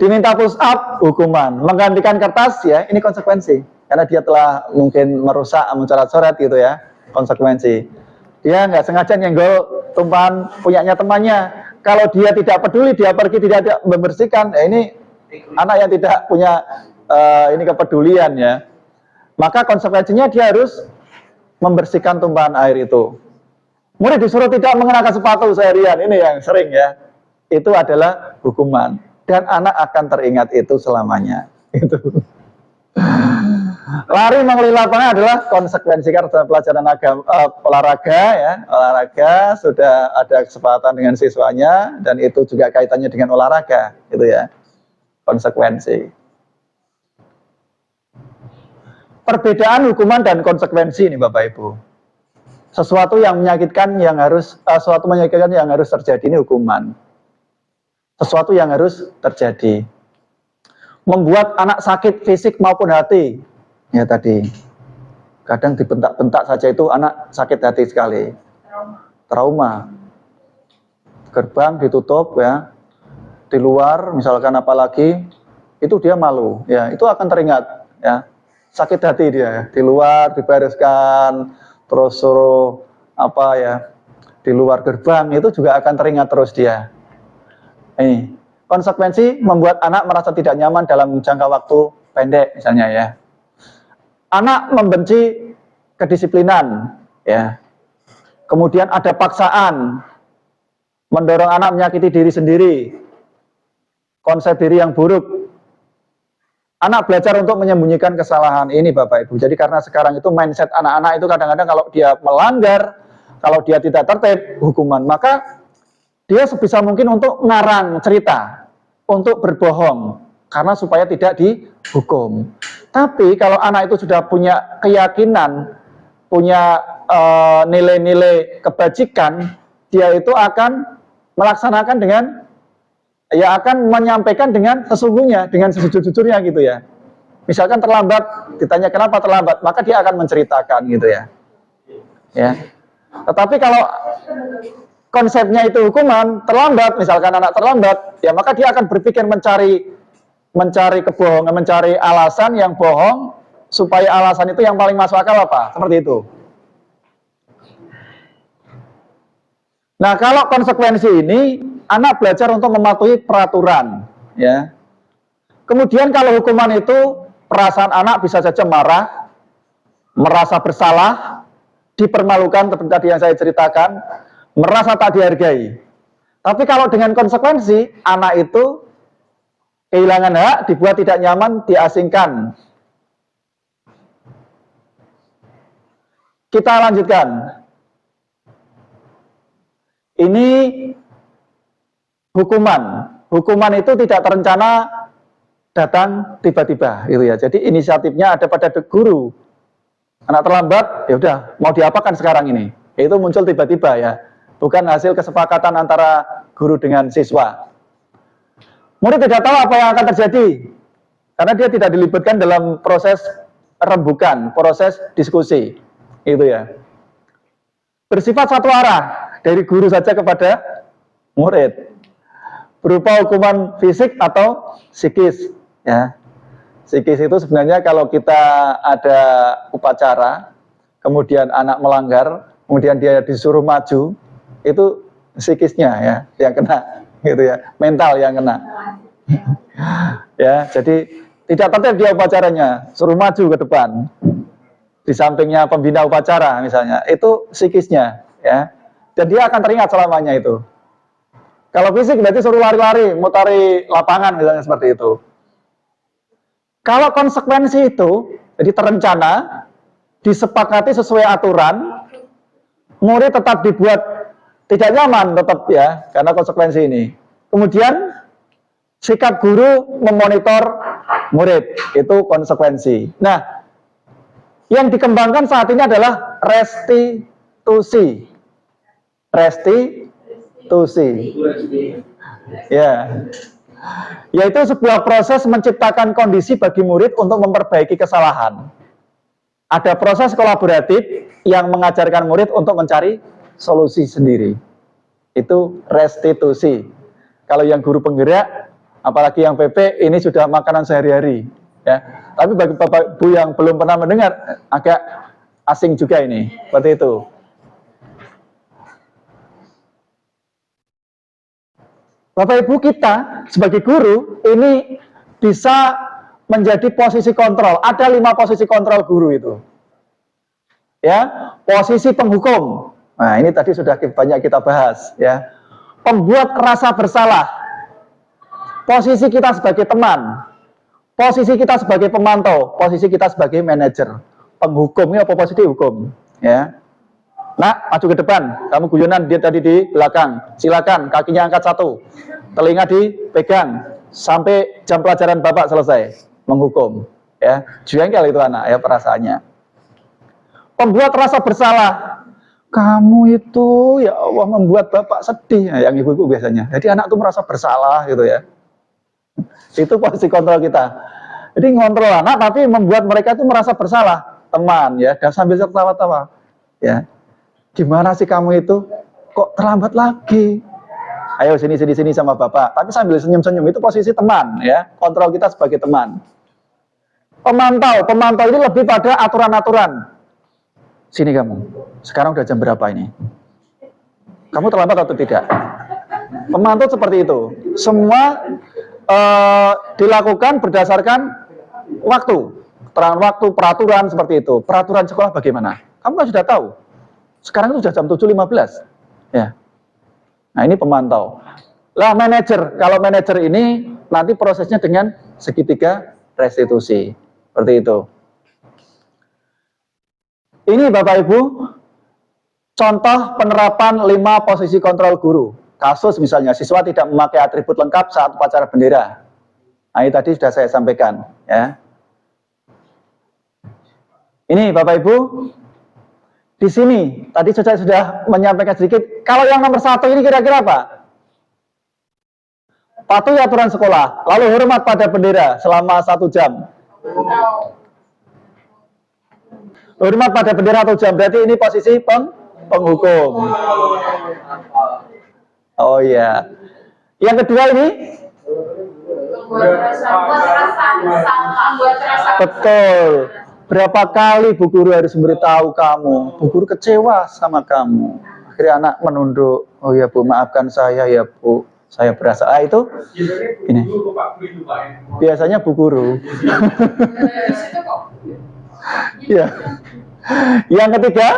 Diminta push up, hukuman. Menggantikan kertas ya, ini konsekuensi. Karena dia telah mungkin merusak, mencoret-coret gitu ya, konsekuensi. Dia nggak sengaja nyenggol tumpahan punyanya temannya. Kalau dia tidak peduli, dia pergi tidak membersihkan. Ini anak yang tidak punya ini kepedulian ya. Maka konsekuensinya dia harus membersihkan tumpahan air itu. Murid disuruh tidak mengenakan sepatu seharian. Ini yang sering ya. Itu adalah hukuman. Dan anak akan teringat itu selamanya. Itu. Lari mengelilingi lapangan adalah konsekuensi karena pelajaran olahraga ya, olahraga sudah ada kesepakatan dengan siswanya dan itu juga kaitannya dengan olahraga, gitu ya. Konsekuensi. Perbedaan hukuman dan konsekuensi ini Bapak Ibu. Sesuatu yang menyakitkan yang harus terjadi ini hukuman. Sesuatu yang harus terjadi. Membuat anak sakit fisik maupun hati. Ya tadi. Kadang dibentak-bentak saja itu anak sakit hati sekali. Trauma. Gerbang ditutup ya. Di luar misalkan apalagi itu dia malu ya, itu akan teringat ya. Sakit hati dia. Di luar dibereskan terus suruh apa ya. Di luar gerbang itu juga akan teringat terus dia. Ini konsekuensi membuat anak merasa tidak nyaman dalam jangka waktu pendek misalnya ya. Anak membenci kedisiplinan ya. Kemudian ada paksaan, mendorong anak menyakiti diri sendiri, konsep diri yang buruk. Anak belajar untuk menyembunyikan kesalahan ini Bapak Ibu. Jadi karena sekarang itu mindset anak-anak itu kadang-kadang kalau dia melanggar, kalau dia tidak tertib, hukuman, maka dia sebisa mungkin untuk ngarang cerita, untuk berbohong, karena supaya tidak dihukum. Tapi kalau anak itu sudah punya keyakinan, punya nilai-nilai kebajikan, dia itu akan melaksanakan dengan, ya akan menyampaikan dengan sesungguhnya, dengan sejujur-jujurnya gitu ya. misalkan terlambat, ditanya kenapa terlambat, maka dia akan menceritakan gitu ya. Ya. Tetapi kalau konsepnya itu hukuman, terlambat, misalkan anak terlambat, ya maka dia akan berpikir mencari kebohongan, mencari alasan yang bohong supaya alasan itu yang paling masuk akal apa? Seperti itu. Nah, kalau konsekuensi ini anak belajar untuk mematuhi peraturan, ya. Kemudian kalau hukuman itu perasaan anak bisa saja marah, merasa bersalah, dipermalukan seperti tadi yang saya ceritakan, merasa tak dihargai. Tapi kalau dengan konsekuensi anak itu kehilangan hak, dibuat tidak nyaman, diasingkan. Kita lanjutkan. Ini hukuman. Hukuman itu tidak terencana, datang tiba-tiba, gitu ya. Jadi inisiatifnya ada pada guru. Anak terlambat, ya udah mau diapakan sekarang ini? Itu muncul tiba-tiba ya, bukan hasil kesepakatan antara guru dengan siswa. Murid tidak tahu apa yang akan terjadi, karena dia tidak dilibatkan dalam proses rembukan, proses diskusi, itu ya. Bersifat satu arah dari guru saja kepada murid, berupa hukuman fisik atau psikis. Ya, psikis itu sebenarnya kalau kita ada upacara, kemudian anak melanggar, kemudian dia disuruh maju, itu psikisnya ya yang kena, gitu ya, mental yang kena. Ya, jadi tidak tertib dia upacaranya, suruh maju ke depan. Di sampingnya pembina upacara misalnya, itu psikisnya ya. Dan dia akan teringat selamanya itu. Kalau fisik berarti suruh lari-lari, mutari lapangan misalnya seperti itu. Kalau konsekuensi itu jadi terencana, disepakati sesuai aturan, murid tetap dibuat tidak nyaman tetap ya, karena konsekuensi ini. Kemudian sikap guru memonitor murid, itu konsekuensi. Nah, yang dikembangkan saat ini adalah restitusi. Restitusi. Ya. Yaitu sebuah proses menciptakan kondisi bagi murid untuk memperbaiki kesalahan. Ada proses kolaboratif yang mengajarkan murid untuk mencari solusi sendiri. Itu restitusi. Kalau yang guru penggerak, apalagi yang PP, ini sudah makanan sehari-hari. Ya, tapi bagi Bapak Ibu yang belum pernah mendengar, agak asing juga ini, seperti itu. Bapak Ibu kita sebagai guru ini bisa menjadi posisi kontrol. Ada 5 posisi kontrol guru itu. Ya, posisi penghukum. Nah, ini tadi sudah banyak kita bahas. Ya, pembuat rasa bersalah. Posisi kita sebagai teman. Posisi kita sebagai pemantau, posisi kita sebagai manajer, penghukum, ini apa posisi hukum, ya. Nah, maju ke depan, kamu guyonan dia tadi di belakang, silakan, kakinya angkat 1, telinga dipegang, sampai jam pelajaran Bapak selesai, menghukum, ya. Jengkel itu anak, ya, perasaannya. Pembuat rasa bersalah, kamu itu, ya Allah, membuat Bapak sedih, ya, yang ibu-ibu biasanya. Jadi anak itu merasa bersalah, gitu ya. Itu posisi kontrol kita. Jadi ngontrol anak tapi membuat mereka itu merasa bersalah, teman ya, dan sambil tertawa-tawa. Ya. Gimana sih kamu itu? Kok terlambat lagi? Ayo sini sama Bapak. Tapi sambil senyum-senyum, itu posisi teman ya, kontrol kita sebagai teman. Pemantau ini lebih pada aturan-aturan. Sini kamu. Sekarang udah jam berapa ini? Kamu terlambat atau tidak? Pemantau seperti itu. Semua dilakukan berdasarkan waktu, keterangan waktu, peraturan seperti itu. Peraturan sekolah bagaimana? Kamu kan sudah tahu. Sekarang itu sudah jam 7.15. Ya. Nah, ini pemantau. Lah manajer, kalau manajer ini nanti prosesnya dengan segitiga restitusi. Seperti itu. Ini Bapak Ibu contoh penerapan 5 posisi kontrol guru. Kasus misalnya siswa tidak memakai atribut lengkap saat upacara bendera. Nah, ini tadi sudah saya sampaikan ya. Ini Bapak Ibu, di sini tadi saya sudah menyampaikan sedikit. Kalau yang nomor 1 ini kira-kira apa? Patuhi aturan sekolah, lalu hormat pada bendera selama 1 jam. Hormat pada bendera atau jam, berarti ini posisi penghukum. Oh iya. Yang kedua ini? Betul. Berapa kali Bu Guru harus memberitahu kamu? Bu Guru kecewa sama kamu. Akhirnya anak menunduk. Oh ya Bu, maafkan saya ya Bu. Saya berasa. Itu ini. Biasanya Bu Guru. Ya. Yang ketiga,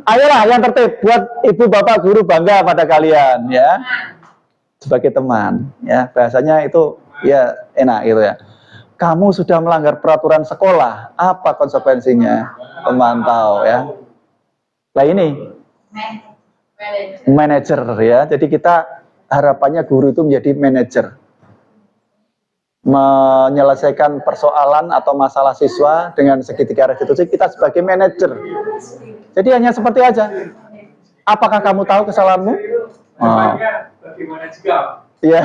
ayolah yang tertib, buat ibu bapak guru bangga pada kalian ya, sebagai teman ya. Bahasanya itu ya enak gitu ya. Kamu sudah melanggar peraturan sekolah, apa konsekuensinya? Pemantau ya. Nah ini manajer ya. Jadi kita harapannya guru itu menjadi manajer, menyelesaikan persoalan atau masalah siswa dengan segitiga restitusi. Kita sebagai manajer, jadi hanya seperti aja. Apakah kamu tahu kesalahanmu? Bagaimana juga? Iya.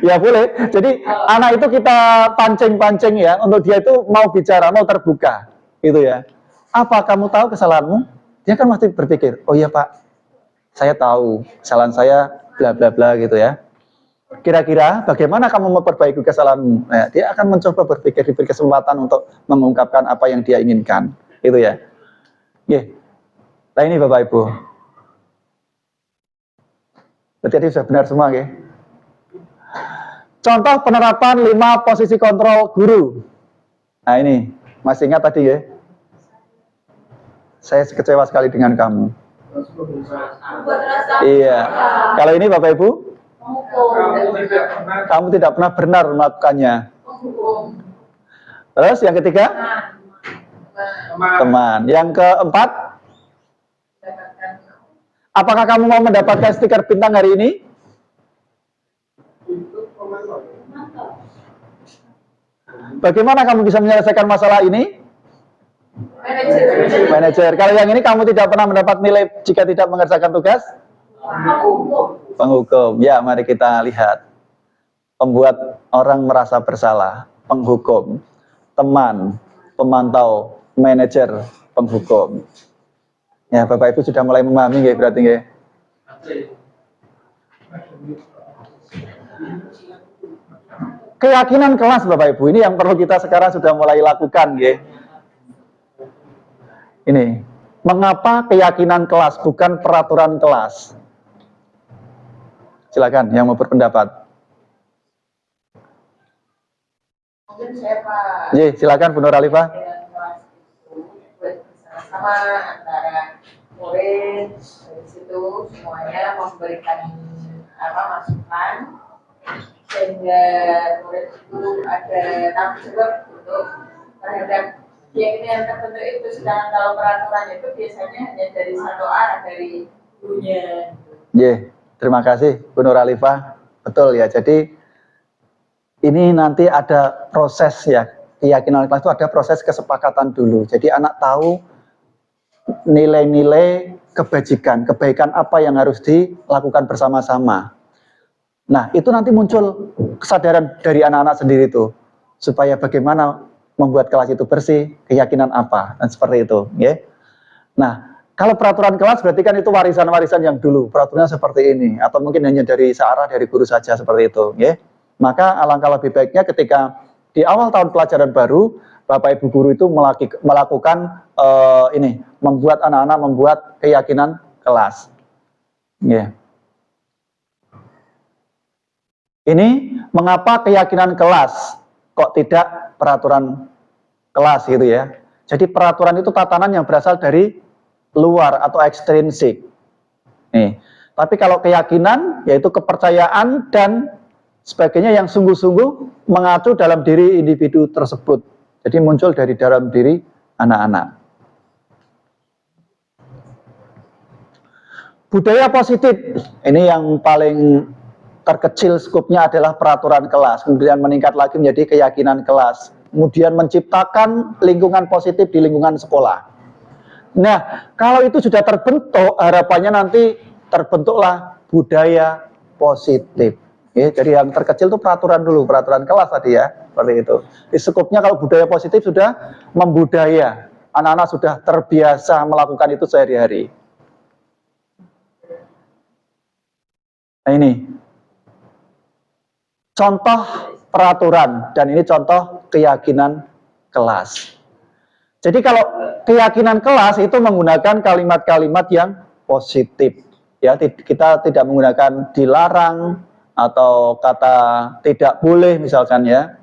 Ya boleh. Jadi anak itu kita pancing-pancing ya, untuk dia itu mau bicara, mau terbuka, gitu ya. Apa kamu tahu kesalahanmu? Dia kan masih berpikir, oh iya Pak, saya tahu kesalahan saya, bla bla bla gitu ya. Kira-kira bagaimana kamu memperbaiki kesalahanmu? Nah, dia akan mencoba berpikir, diberi kesempatan untuk mengungkapkan apa yang dia inginkan, gitu ya. Oke. Nah ini Bapak Ibu. Berarti sudah benar semua, ya. Contoh penerapan 5 posisi kontrol guru. Nah ini, masih ingat tadi ya? Saya kecewa sekali dengan kamu. Iya. Kalau ini Bapak Ibu? Kamu tidak pernah benar melakukannya. Terus yang ketiga? Teman. Yang keempat? Apakah kamu mau mendapatkan stiker bintang hari ini? Bagaimana kamu bisa menyelesaikan masalah ini? Manajer. Kalau yang ini kamu tidak pernah mendapat nilai jika tidak mengerjakan tugas? Penghukum. Ya, mari kita lihat. Pembuat orang merasa bersalah, penghukum. Teman, pemantau, manajer, penghukum. Ya, Bapak Ibu sudah mulai memahami ya, berarti ya. Keyakinan kelas Bapak Ibu, ini yang perlu kita sekarang sudah mulai lakukan ya. Ini, mengapa keyakinan kelas bukan peraturan kelas? Silakan yang mau berpendapat. Mungkin saya Pak. Ye, silakan Bu Nur Alifah. Sama antara murid dari situ semuanya memberikan masukan sehingga murid itu ada tanggung jawab untuk terhadap keyakinan tertentu itu. Sedangkan kalau peraturan itu biasanya hanya dari satu arah, dari gurunya. Ye, terima kasih Bu Nur Alifah. Betul ya. Jadi ini nanti ada proses ya. Keyakinan kelas itu ada proses kesepakatan dulu. Jadi anak tahu nilai-nilai kebajikan, kebaikan apa yang harus dilakukan bersama-sama. Nah, itu nanti muncul kesadaran dari anak-anak sendiri tuh, supaya bagaimana membuat kelas itu bersih, keyakinan apa, dan seperti itu. Ya. Nah, kalau peraturan kelas berarti kan itu warisan-warisan yang dulu, peraturannya seperti ini, atau mungkin hanya dari searah dari guru saja seperti itu. Ya. Maka alangkah lebih baiknya ketika di awal tahun pelajaran baru, Bapak Ibu guru itu melakukan membuat anak-anak membuat keyakinan kelas. Yeah. Ini mengapa keyakinan kelas kok tidak peraturan kelas gitu ya. Jadi peraturan itu tatanan yang berasal dari luar atau ekstrinsik. Nih. Tapi kalau keyakinan yaitu kepercayaan dan sebagainya yang sungguh-sungguh mengacu dalam diri individu tersebut. Jadi muncul dari dalam diri anak-anak. Budaya positif, ini yang paling terkecil skupnya adalah peraturan kelas, kemudian meningkat lagi menjadi keyakinan kelas, kemudian menciptakan lingkungan positif di lingkungan sekolah. Nah, kalau itu sudah terbentuk, harapannya nanti terbentuklah budaya positif. Ya, jadi yang terkecil itu peraturan dulu, peraturan kelas tadi ya, seperti itu. Di skupnya kalau budaya positif sudah membudaya, anak-anak sudah terbiasa melakukan itu sehari-hari. Nah ini contoh peraturan, dan ini contoh keyakinan kelas. Jadi kalau keyakinan kelas itu menggunakan kalimat-kalimat yang positif, ya, kita tidak menggunakan dilarang atau kata tidak boleh misalkan, ya.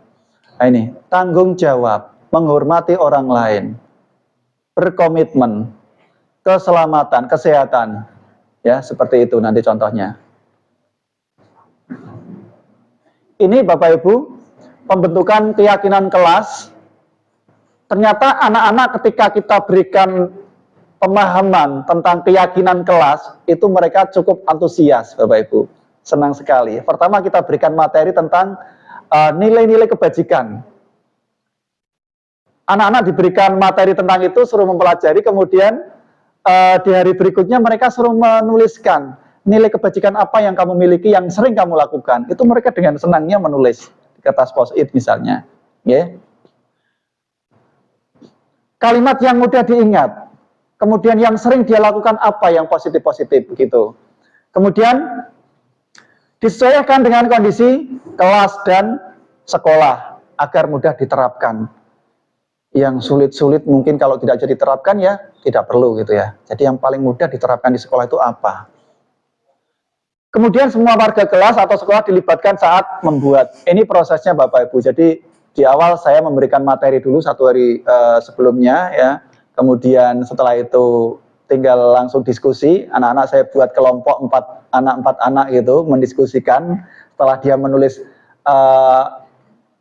Nah ini tanggung jawab, menghormati orang lain, berkomitmen, keselamatan, kesehatan, ya, seperti itu nanti contohnya. Ini Bapak Ibu pembentukan keyakinan kelas. Ternyata anak-anak ketika kita berikan pemahaman tentang keyakinan kelas, itu mereka cukup antusias, Bapak Ibu. Senang sekali. Pertama kita berikan materi tentang nilai-nilai kebajikan. Anak-anak diberikan materi tentang itu, suruh mempelajari, kemudian di hari berikutnya mereka suruh menuliskan nilai kebajikan apa yang kamu miliki, yang sering kamu lakukan. Itu mereka dengan senangnya menulis di kertas post-it misalnya. Ya. Kalimat yang mudah diingat, kemudian yang sering dia lakukan apa yang positif-positif begitu. Kemudian disesuaikan dengan kondisi kelas dan sekolah agar mudah diterapkan. Yang sulit-sulit mungkin kalau tidak jadi diterapkan ya tidak perlu gitu ya. Jadi yang paling mudah diterapkan di sekolah itu apa? Kemudian semua warga kelas atau sekolah dilibatkan saat membuat. Ini prosesnya Bapak Ibu. Jadi di awal saya memberikan materi dulu 1 hari sebelumnya, ya. Kemudian setelah itu tinggal langsung diskusi. Anak-anak saya buat kelompok 4 anak gitu mendiskusikan. Setelah dia menulis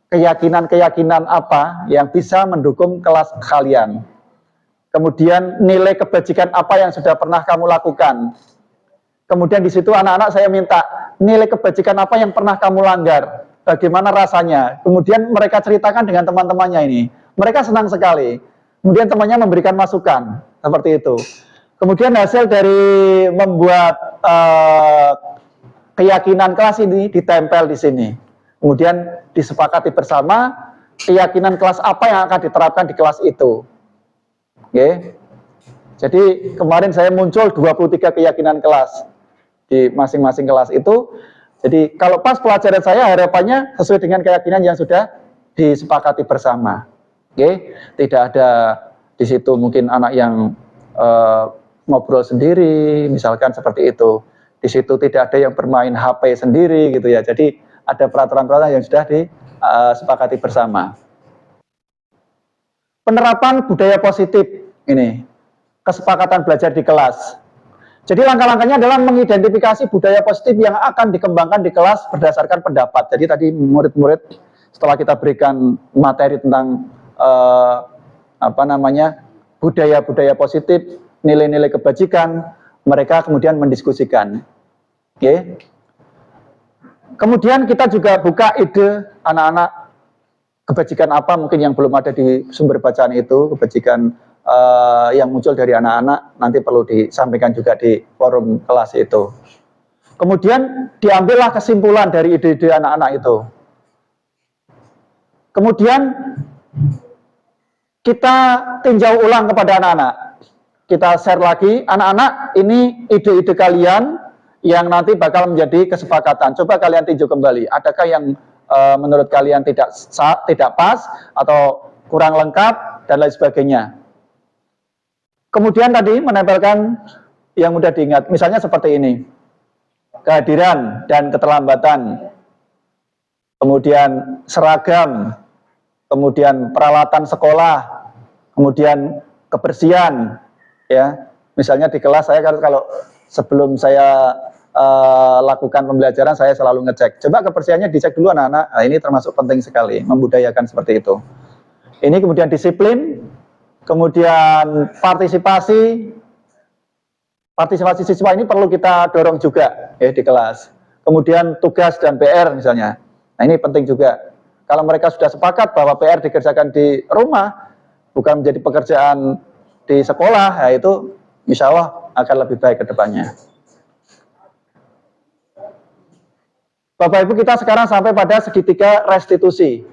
keyakinan-keyakinan apa yang bisa mendukung kelas kalian. Kemudian nilai kebajikan apa yang sudah pernah kamu lakukan. Kemudian di situ anak-anak saya minta nilai kebajikan apa yang pernah kamu langgar. Bagaimana rasanya? Kemudian mereka ceritakan dengan teman-temannya ini. Mereka senang sekali. Kemudian temannya memberikan masukan. Seperti itu. Kemudian hasil dari membuat keyakinan kelas ini ditempel di sini. Kemudian disepakati bersama keyakinan kelas apa yang akan diterapkan di kelas itu. Oke. Jadi kemarin saya muncul 23 keyakinan kelas di masing-masing kelas itu. Jadi kalau pas pelajaran saya harapannya sesuai dengan keyakinan yang sudah disepakati bersama. Oke, tidak ada di situ mungkin anak yang ngobrol sendiri, misalkan seperti itu. Di situ tidak ada yang bermain HP sendiri gitu ya. Jadi ada peraturan-peraturan yang sudah disepakati bersama. Penerapan budaya positif ini, kesepakatan belajar di kelas. Jadi langkah-langkahnya adalah mengidentifikasi budaya positif yang akan dikembangkan di kelas berdasarkan pendapat. Jadi tadi murid-murid setelah kita berikan materi tentang budaya-budaya positif, nilai-nilai kebajikan, mereka kemudian mendiskusikan. Oke. Kemudian kita juga buka ide anak-anak kebajikan apa mungkin yang belum ada di sumber bacaan itu, kebajikan yang muncul dari anak-anak nanti perlu disampaikan juga di forum kelas itu. Kemudian diambillah kesimpulan dari ide-ide anak-anak itu. Kemudian kita tinjau ulang kepada anak-anak. Kita share lagi, anak-anak ini ide-ide kalian yang nanti bakal menjadi kesepakatan. Coba kalian tinjau kembali, adakah yang menurut kalian tidak pas atau kurang lengkap dan lain sebagainya. Kemudian tadi menempelkan yang mudah diingat, misalnya seperti ini, kehadiran dan keterlambatan, kemudian seragam, kemudian peralatan sekolah, kemudian kebersihan, ya. Misalnya di kelas saya kalau sebelum saya lakukan pembelajaran saya selalu ngecek. Coba kebersihannya dicek dulu anak-anak. Nah, ini termasuk penting sekali, membudayakan seperti itu. Ini kemudian disiplin. Kemudian partisipasi siswa ini perlu kita dorong juga ya di kelas. Kemudian tugas dan PR misalnya. Nah ini penting juga. Kalau mereka sudah sepakat bahwa PR dikerjakan di rumah, bukan menjadi pekerjaan di sekolah, ya itu insya Allah akan lebih baik ke depannya. Bapak Ibu, kita sekarang sampai pada segitiga restitusi.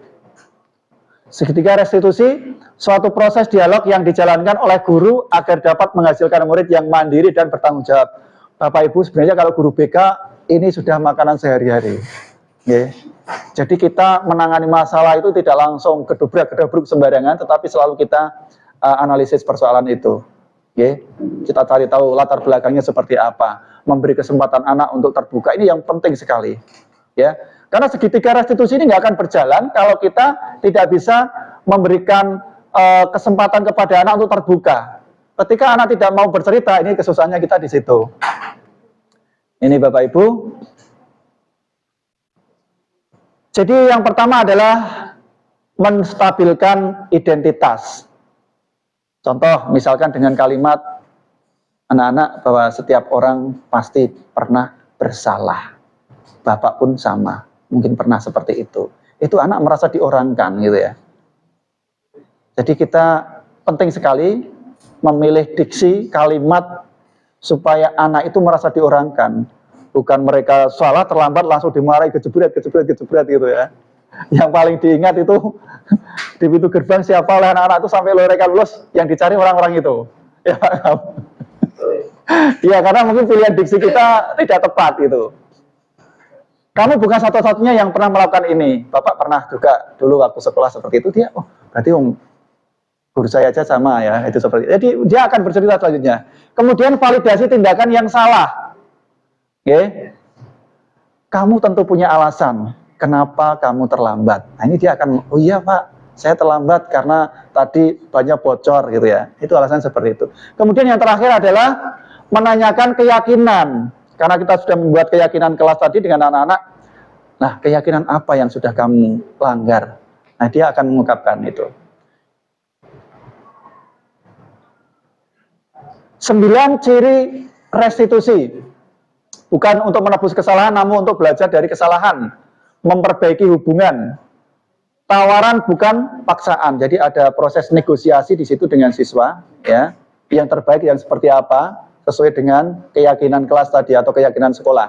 Segitiga restitusi, suatu proses dialog yang dijalankan oleh guru agar dapat menghasilkan murid yang mandiri dan bertanggung jawab. Bapak Ibu, sebenarnya kalau guru BK ini sudah makanan sehari-hari. Jadi kita menangani masalah itu tidak langsung gedebrak-gedebruk sembarangan, tetapi selalu kita analisis persoalan itu. Kita cari tahu latar belakangnya seperti apa, memberi kesempatan anak untuk terbuka, ini yang penting sekali. Karena segitiga restitusi ini nggak akan berjalan kalau kita tidak bisa memberikan kesempatan kepada anak untuk terbuka. Ketika anak tidak mau bercerita, ini kesusahannya kita di situ. Ini Bapak Ibu. Jadi yang pertama adalah menstabilkan identitas. Contoh misalkan dengan kalimat anak-anak bahwa setiap orang pasti pernah bersalah. Bapak pun sama, mungkin pernah seperti itu. Itu anak merasa diorangkan gitu ya. Jadi kita penting sekali memilih diksi, kalimat supaya anak itu merasa diorangkan. Bukan mereka salah terlambat langsung dimarahi gejebret gitu ya. Yang paling diingat itu di pintu gerbang siapa oleh anak-anak itu sampai mereka lulus, yang dicari orang-orang itu. Ya, ya karena mungkin pilihan diksi kita tidak tepat gitu. Kamu bukan satu-satunya yang pernah melakukan ini. Bapak pernah juga dulu waktu sekolah seperti itu. Dia, oh berarti guru saya aja sama ya, itu seperti itu. Jadi dia akan bercerita selanjutnya. Kemudian validasi tindakan yang salah. Kamu tentu punya alasan kenapa kamu terlambat. Nah ini dia akan, oh iya Pak, saya terlambat karena tadi banyak bocor gitu ya. Itu alasan seperti itu. Kemudian yang terakhir adalah menanyakan keyakinan. Karena kita sudah membuat keyakinan kelas tadi dengan anak-anak. Nah keyakinan apa yang sudah kamu langgar? Nah dia akan mengungkapkan itu. 9 ciri restitusi. Bukan untuk menebus kesalahan, namun untuk belajar dari kesalahan, memperbaiki hubungan. Tawaran bukan paksaan. Jadi ada proses negosiasi di situ dengan siswa, ya. Yang terbaik yang seperti apa, sesuai dengan keyakinan kelas tadi atau keyakinan sekolah.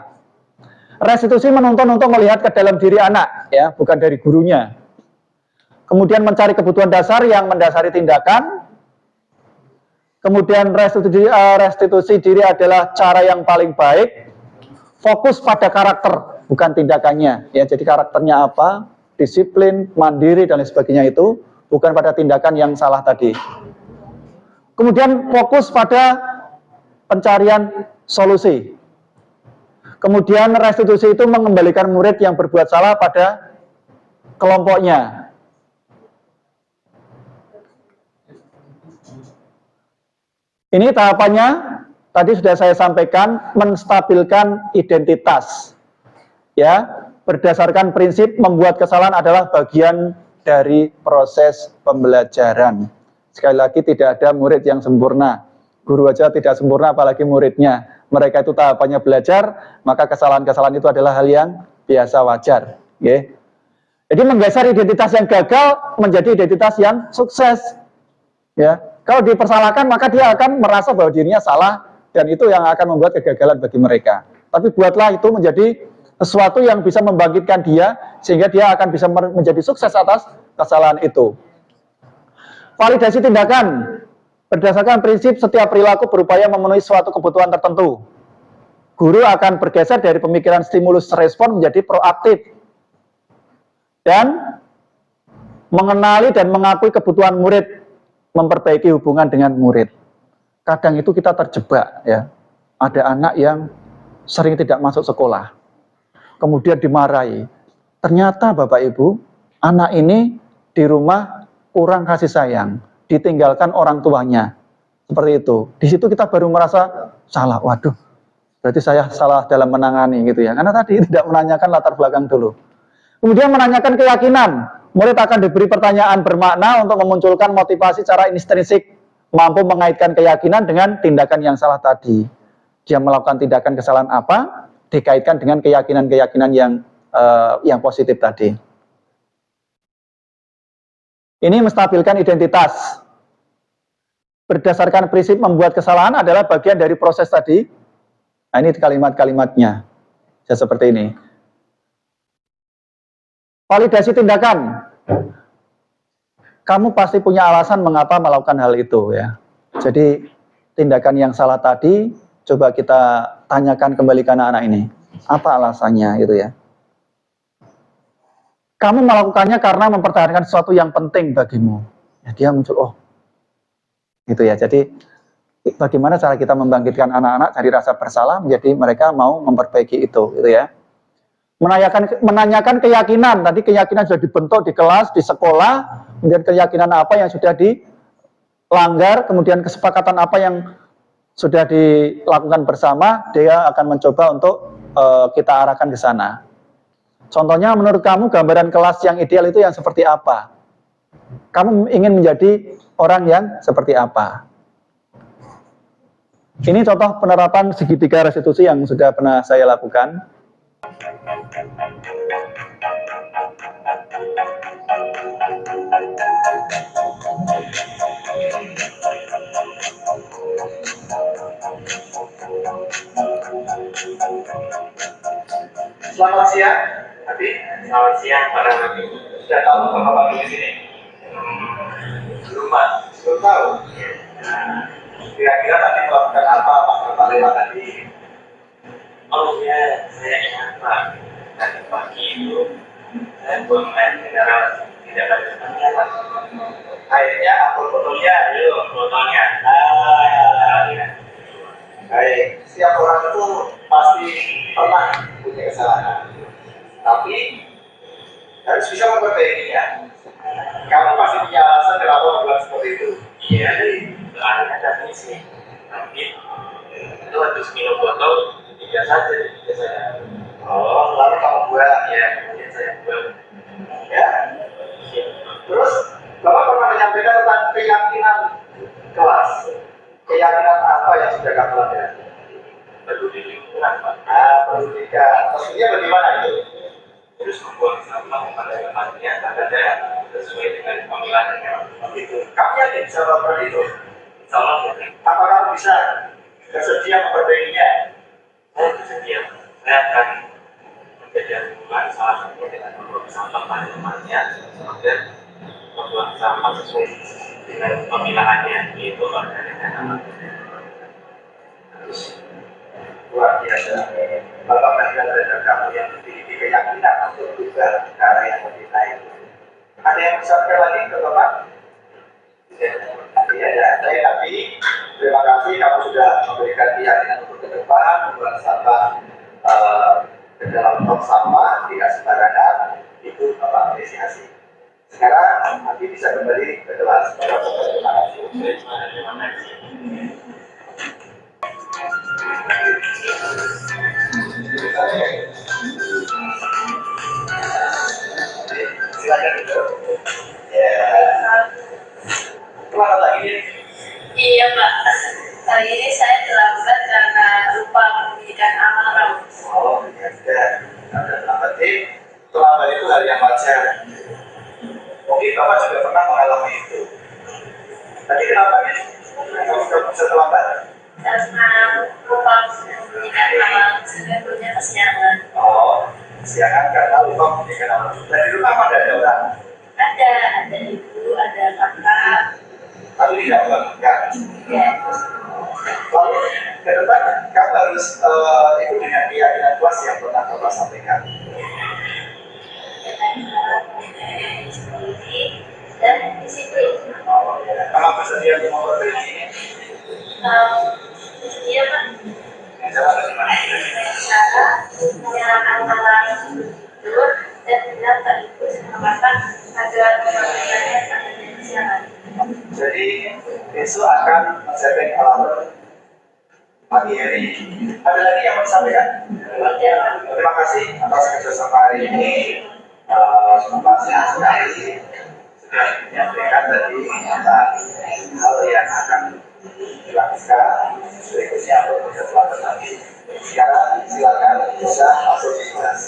Restitusi menuntun untuk melihat ke dalam diri anak, ya, bukan dari gurunya. Kemudian mencari kebutuhan dasar yang mendasari tindakan. Kemudian restitusi diri adalah cara yang paling baik. Fokus pada karakter, bukan tindakannya. Ya, jadi karakternya apa, disiplin, mandiri, dan lain sebagainya itu, bukan pada tindakan yang salah tadi. Kemudian fokus pada pencarian solusi. Kemudian restitusi itu mengembalikan murid yang berbuat salah pada kelompoknya. Ini tahapannya. Tadi sudah saya sampaikan, menstabilkan identitas. Ya, berdasarkan prinsip membuat kesalahan adalah bagian dari proses pembelajaran. Sekali lagi tidak ada murid yang sempurna. Guru aja tidak sempurna apalagi muridnya. Mereka itu tahapannya belajar, maka kesalahan-kesalahan itu adalah hal yang biasa wajar. Jadi menggeser identitas yang gagal menjadi identitas yang sukses. Ya, kalau dipersalahkan maka dia akan merasa bahwa dirinya salah. Dan itu yang akan membuat kegagalan bagi mereka. Tapi buatlah itu menjadi sesuatu yang bisa membangkitkan dia, sehingga dia akan bisa menjadi sukses atas kesalahan itu. Validasi tindakan. Berdasarkan prinsip setiap perilaku berupaya memenuhi suatu kebutuhan tertentu. Guru akan bergeser dari pemikiran stimulus respon menjadi proaktif. Dan mengenali dan mengakui kebutuhan murid, memperbaiki hubungan dengan murid. Kadang itu kita terjebak ya. Ada anak yang sering tidak masuk sekolah. Kemudian dimarahi. Ternyata Bapak Ibu, anak ini di rumah kurang kasih sayang, ditinggalkan orang tuanya. Seperti itu. Di situ kita baru merasa salah. Waduh, berarti saya salah dalam menangani gitu ya. Karena tadi tidak menanyakan latar belakang dulu. Kemudian menanyakan keyakinan. Murid akan diberi pertanyaan bermakna untuk memunculkan motivasi secara intrinsik, mampu mengaitkan keyakinan dengan tindakan yang salah tadi. Dia melakukan tindakan kesalahan apa, dikaitkan dengan keyakinan-keyakinan yang positif tadi. Ini menstabilkan identitas. Berdasarkan prinsip membuat kesalahan adalah bagian dari proses tadi. Nah ini kalimat-kalimatnya. Ya, seperti ini. Validasi tindakan. kamu pasti punya alasan mengapa melakukan hal itu ya. Jadi tindakan yang salah tadi coba kita tanyakan kembali ke anak-anak ini. Apa alasannya gitu ya. Kamu melakukannya karena mempertahankan sesuatu yang penting bagimu. Ya, dia muncul, oh gitu ya. Jadi bagaimana cara kita membangkitkan anak-anak dari rasa bersalah menjadi mereka mau memperbaiki itu gitu ya. Menanyakan keyakinan, tadi keyakinan sudah dibentuk di kelas, di sekolah, kemudian keyakinan apa yang sudah dilanggar, kemudian kesepakatan apa yang sudah dilakukan bersama, dia akan mencoba untuk kita arahkan ke sana. Contohnya menurut kamu gambaran kelas yang ideal itu yang seperti apa? Kamu ingin menjadi orang yang seperti apa? Ini contoh penerapan segitiga restitusi yang sudah pernah saya lakukan. Selamat siang, Abi. Selamat siang, Pak Nabi. Sudah tahu Bapak Nabi di sini? Belum, Pak. Belum tahu. Kira-kira tadi melakukan apa Pak Lema tadi? Oh ya, saya ingat Pak. Tadi pagi itu saya buang air mineral tidak ada kegiatan. Airnya apa botolnya? Yuk, botolnya. Ya. Baik, setiap orang itu pasti pernah punya kesalahan, tapi harus bisa memperbaikinya. Kamu pasti punya alasan kenapa membuat seperti itu. Iya, ada tadi sih. Tapi itu habis minum botol, tidak saja saya. Oh, lalu kamu buang? Ya, kemudian saya buang. Ya. Terus, Bapak pernah menyampaikan tentang keyakinan kelas. Keyakinan apa yang sudah kamu pelajari? Peduli lingkungan, Pak. Pendidikan. Maksudnya bagaimana itu? Terus membuang sampah pada tempatnya ada sesuai dengan pemilahannya. Begitu. Kamu yakin bisa melakukan itu? Salah. Apakah kamu bisa bersedia memperbaikinya? Saya bersedia. Saya akan menjadi lingkungan salah satu dengan membuang sampah pada tempatnya, kemudian membuang sampah sesuai dengan pemilahannya. Itu organik. Terus luar biasa. Bapak Presiden dan kamu yang memiliki keyakinan untuk juga cara yang lebih baik. Ada yang bisa sekali lagi ke Bapak? Tidak ada. Tapi terima kasih kamu sudah memberikan keyakinan untuk ke depan, membuang sampah ke dalam tong sampah, tidak sembarangan. Itu Bapak apresiasi. Sekarang nanti bisa kembali ke kelas. Terima kasih. Terima kasih. Silakan itu. Ya. Selamat pagi. Iya Pak, kali ini saya terlambat karena lupa memberikan alarm. Oh, ya sudah. Terlambat itu hal yang wajar. Mungkin Bapak juga pernah mengalami itu. Tadi kenapa nih? Kamu bisa terlambat? Karena lupa memberikan alarm sehingga belumnya kesiangan. Oh, kesiangan karena lupa memberikan alarm. Dan di rumah ada orang? Ada ibu, ada kakak. Tapi tidak melakukan. Ya. Lalu ke depan kamu harus ikut dengan keyakinan kelas yang pernah Bapak sampaikan. Dan disiplin. Kalau bersedia untuk memperbaiki ini? Iya Pak. Cara bagaimana? Cara menyalakan alarm tidur dan bilang ke ibu kesempatan agar memperbaikkannya sampai kesiangan. Jadi besok akan men-setting alarm pagi hari. Ada lagi yang mau disampaikan? Terima kasih atas kerjasama hari ini. Tempatnya sekali sudah menyampaikan tadi tentang hal yang akan dilakukan berikutnya untuk setelah lagi. Sekarang silakan bisa masuk di kelas.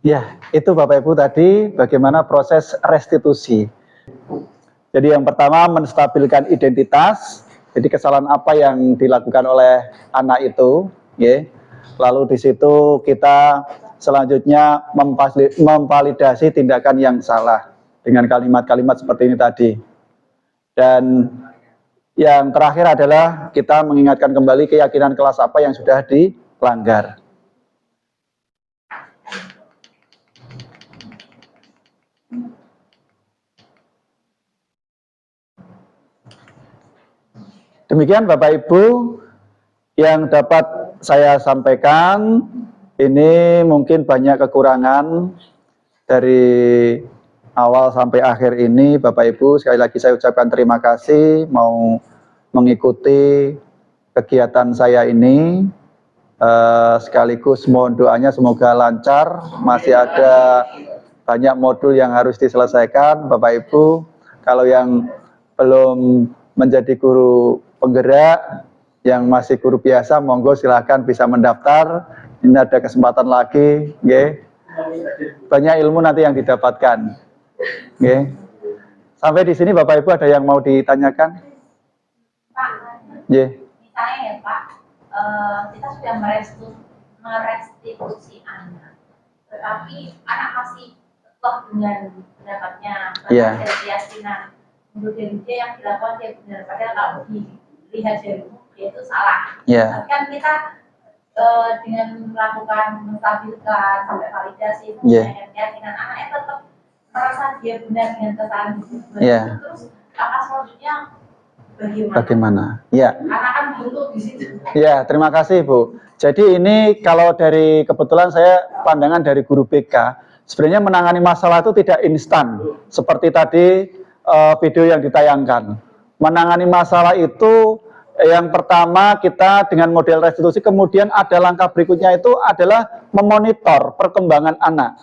Ya, itu Bapak Ibu tadi bagaimana proses restitusi. Jadi yang pertama menstabilkan identitas. Jadi kesalahan apa yang dilakukan oleh anak itu, ya. Lalu di situ kita selanjutnya memvalidasi tindakan yang salah dengan kalimat-kalimat seperti ini tadi. Dan yang terakhir adalah kita mengingatkan kembali keyakinan kelas apa yang sudah dilanggar. Demikian Bapak Ibu yang dapat saya sampaikan. Ini mungkin banyak kekurangan dari awal sampai akhir ini Bapak Ibu. Sekali lagi saya ucapkan terima kasih mau mengikuti kegiatan saya ini. Sekaligus mohon doanya semoga lancar. Masih ada banyak modul yang harus diselesaikan Bapak Ibu. Kalau yang belum menjadi guru penggerak, yang masih guru biasa, monggo silahkan bisa mendaftar. Ini ada kesempatan lagi, nggih. Banyak ilmu nanti yang didapatkan, nggih. Sampai di sini Bapak Ibu ada yang mau ditanyakan? Pak, Nggih. misalnya ya Pak, kita sudah merestitusi anak, tetapi anak masih tetap dengan pendapatnya, Iya. dari keyakinan menurut dia yang dilakukan dia benar, padahal kalau dilihat dari dia itu salah. Iya. Tapi kan kita dengan melakukan menstabilkan sampai validasi Iya. dengan keyakinan anaknya tetap merasa dia benar dengan kesalahan itu. Iya. Terus langkah selanjutnya Bagaimana? Ya. Karena kan dulu di situ. Ya, terima kasih Bu. Jadi ini kalau dari kebetulan saya pandangan dari guru BK, sebenarnya menangani masalah itu tidak instan. Seperti tadi video yang ditayangkan. Menangani masalah itu yang pertama kita dengan model restitusi, kemudian ada langkah berikutnya itu adalah memonitor perkembangan anak.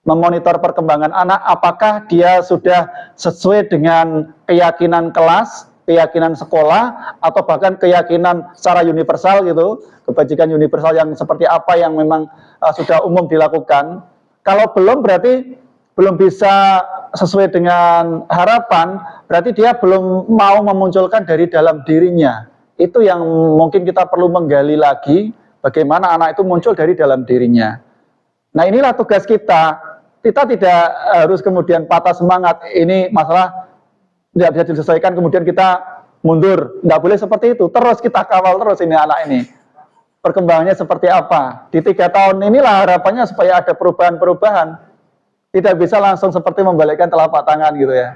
Memonitor perkembangan anak apakah dia sudah sesuai dengan keyakinan kelas, keyakinan sekolah, atau bahkan keyakinan secara universal gitu, kebajikan universal yang seperti apa yang memang sudah umum dilakukan. Kalau belum berarti belum bisa sesuai dengan harapan, berarti dia belum mau memunculkan dari dalam dirinya. Itu yang mungkin kita perlu menggali lagi, bagaimana anak itu muncul dari dalam dirinya. Nah inilah tugas kita. Kita tidak harus kemudian patah semangat, ini masalah tidak bisa diselesaikan kemudian kita mundur. Tidak boleh seperti itu, terus kita kawal terus ini anak ini. Perkembangannya seperti apa. Di 3 tahun inilah harapannya supaya ada perubahan-perubahan. Tidak bisa langsung seperti membalikkan telapak tangan gitu ya.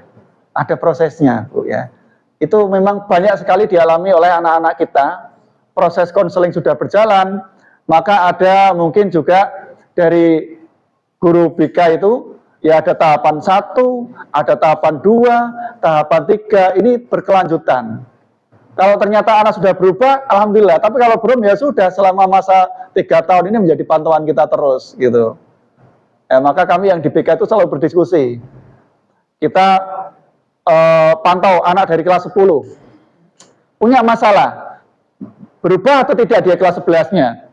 Ada prosesnya Bu ya. Itu memang banyak sekali dialami oleh anak-anak kita. Proses konseling sudah berjalan, maka ada mungkin juga dari guru BK itu ya ada tahapan 1, ada tahapan 2, tahapan 3, ini berkelanjutan. Kalau ternyata anak sudah berubah, alhamdulillah. Tapi kalau belum ya sudah, selama masa 3 tahun ini menjadi pantauan kita terus gitu. Ya, maka kami yang di BK itu selalu berdiskusi. Kita pantau anak dari kelas 10. Punya masalah. Berubah atau tidak dia kelas 11-nya.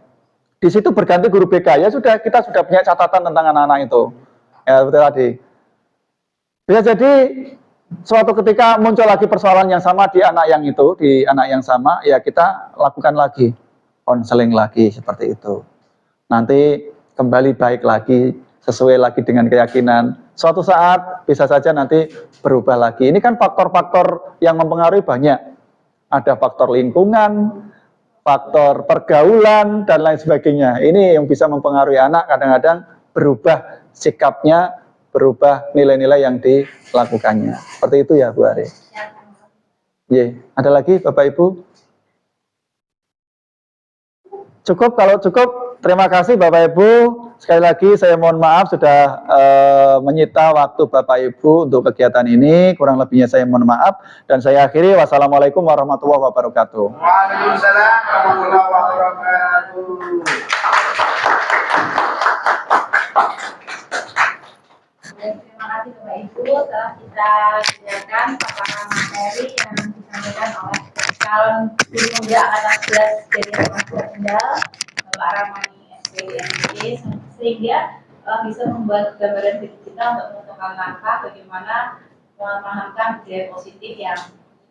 Di situ berganti guru BK. Ya sudah, kita sudah punya catatan tentang anak-anak itu. Ya, seperti tadi. Bisa jadi suatu ketika muncul lagi persoalan yang sama di anak yang itu, di anak yang sama, ya kita lakukan lagi. Konseling lagi, seperti itu. Nanti kembali baik lagi, sesuai lagi dengan keyakinan. Suatu saat bisa saja nanti berubah lagi. Ini kan faktor-faktor yang mempengaruhi banyak. Ada faktor lingkungan, faktor pergaulan, dan lain sebagainya. Ini yang bisa mempengaruhi anak, kadang-kadang berubah sikapnya, berubah nilai-nilai yang dilakukannya. Seperti itu ya Bu Ari. Ye, ada lagi Bapak Ibu? Cukup, kalau cukup, terima kasih Bapak Ibu. Sekali lagi saya mohon maaf sudah menyita waktu Bapak Ibu untuk kegiatan ini. Kurang lebihnya saya mohon maaf. Dan saya akhiri, wassalamualaikum warahmatullahi wabarakatuh. Waalaikumsalam warahmatullahi wabarakatuh. Terima kasih Bapak Ibu telah kita dengarkan paparan materi yang disampaikan oleh calon guru penggerak angkatan 11 dari Kabupaten Kendal, Bapak Ramani SPDMPD, sehingga bisa membuat gambaran bagi kita untuk menentukan langkah bagaimana memahamkan budaya positif yang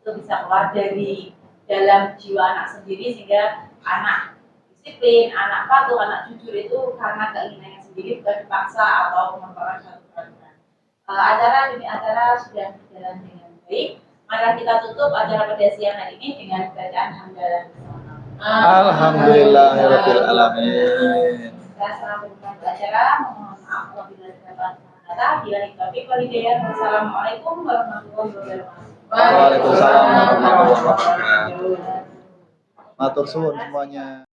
itu bisa keluar dari dalam jiwa anak sendiri sehingga anak disiplin, anak patuh, anak jujur itu karena keinginannya sendiri, bukan dipaksa atau merupakan satu peraturan. Acara demi acara sudah berjalan dengan baik. Maka kita tutup acara pada siang hari ini dengan bacaan hamdalah bersama. Alhamdulillahirabbil alamin. Kita selamat acara, mohon maaf apabila ada kata. Bila taufiq wal hidayah. Wassalamualaikum warahmatullahi wabarakatuh. Waalaikumsalam warahmatullahi wabarakatuh. Matur suwun semuanya.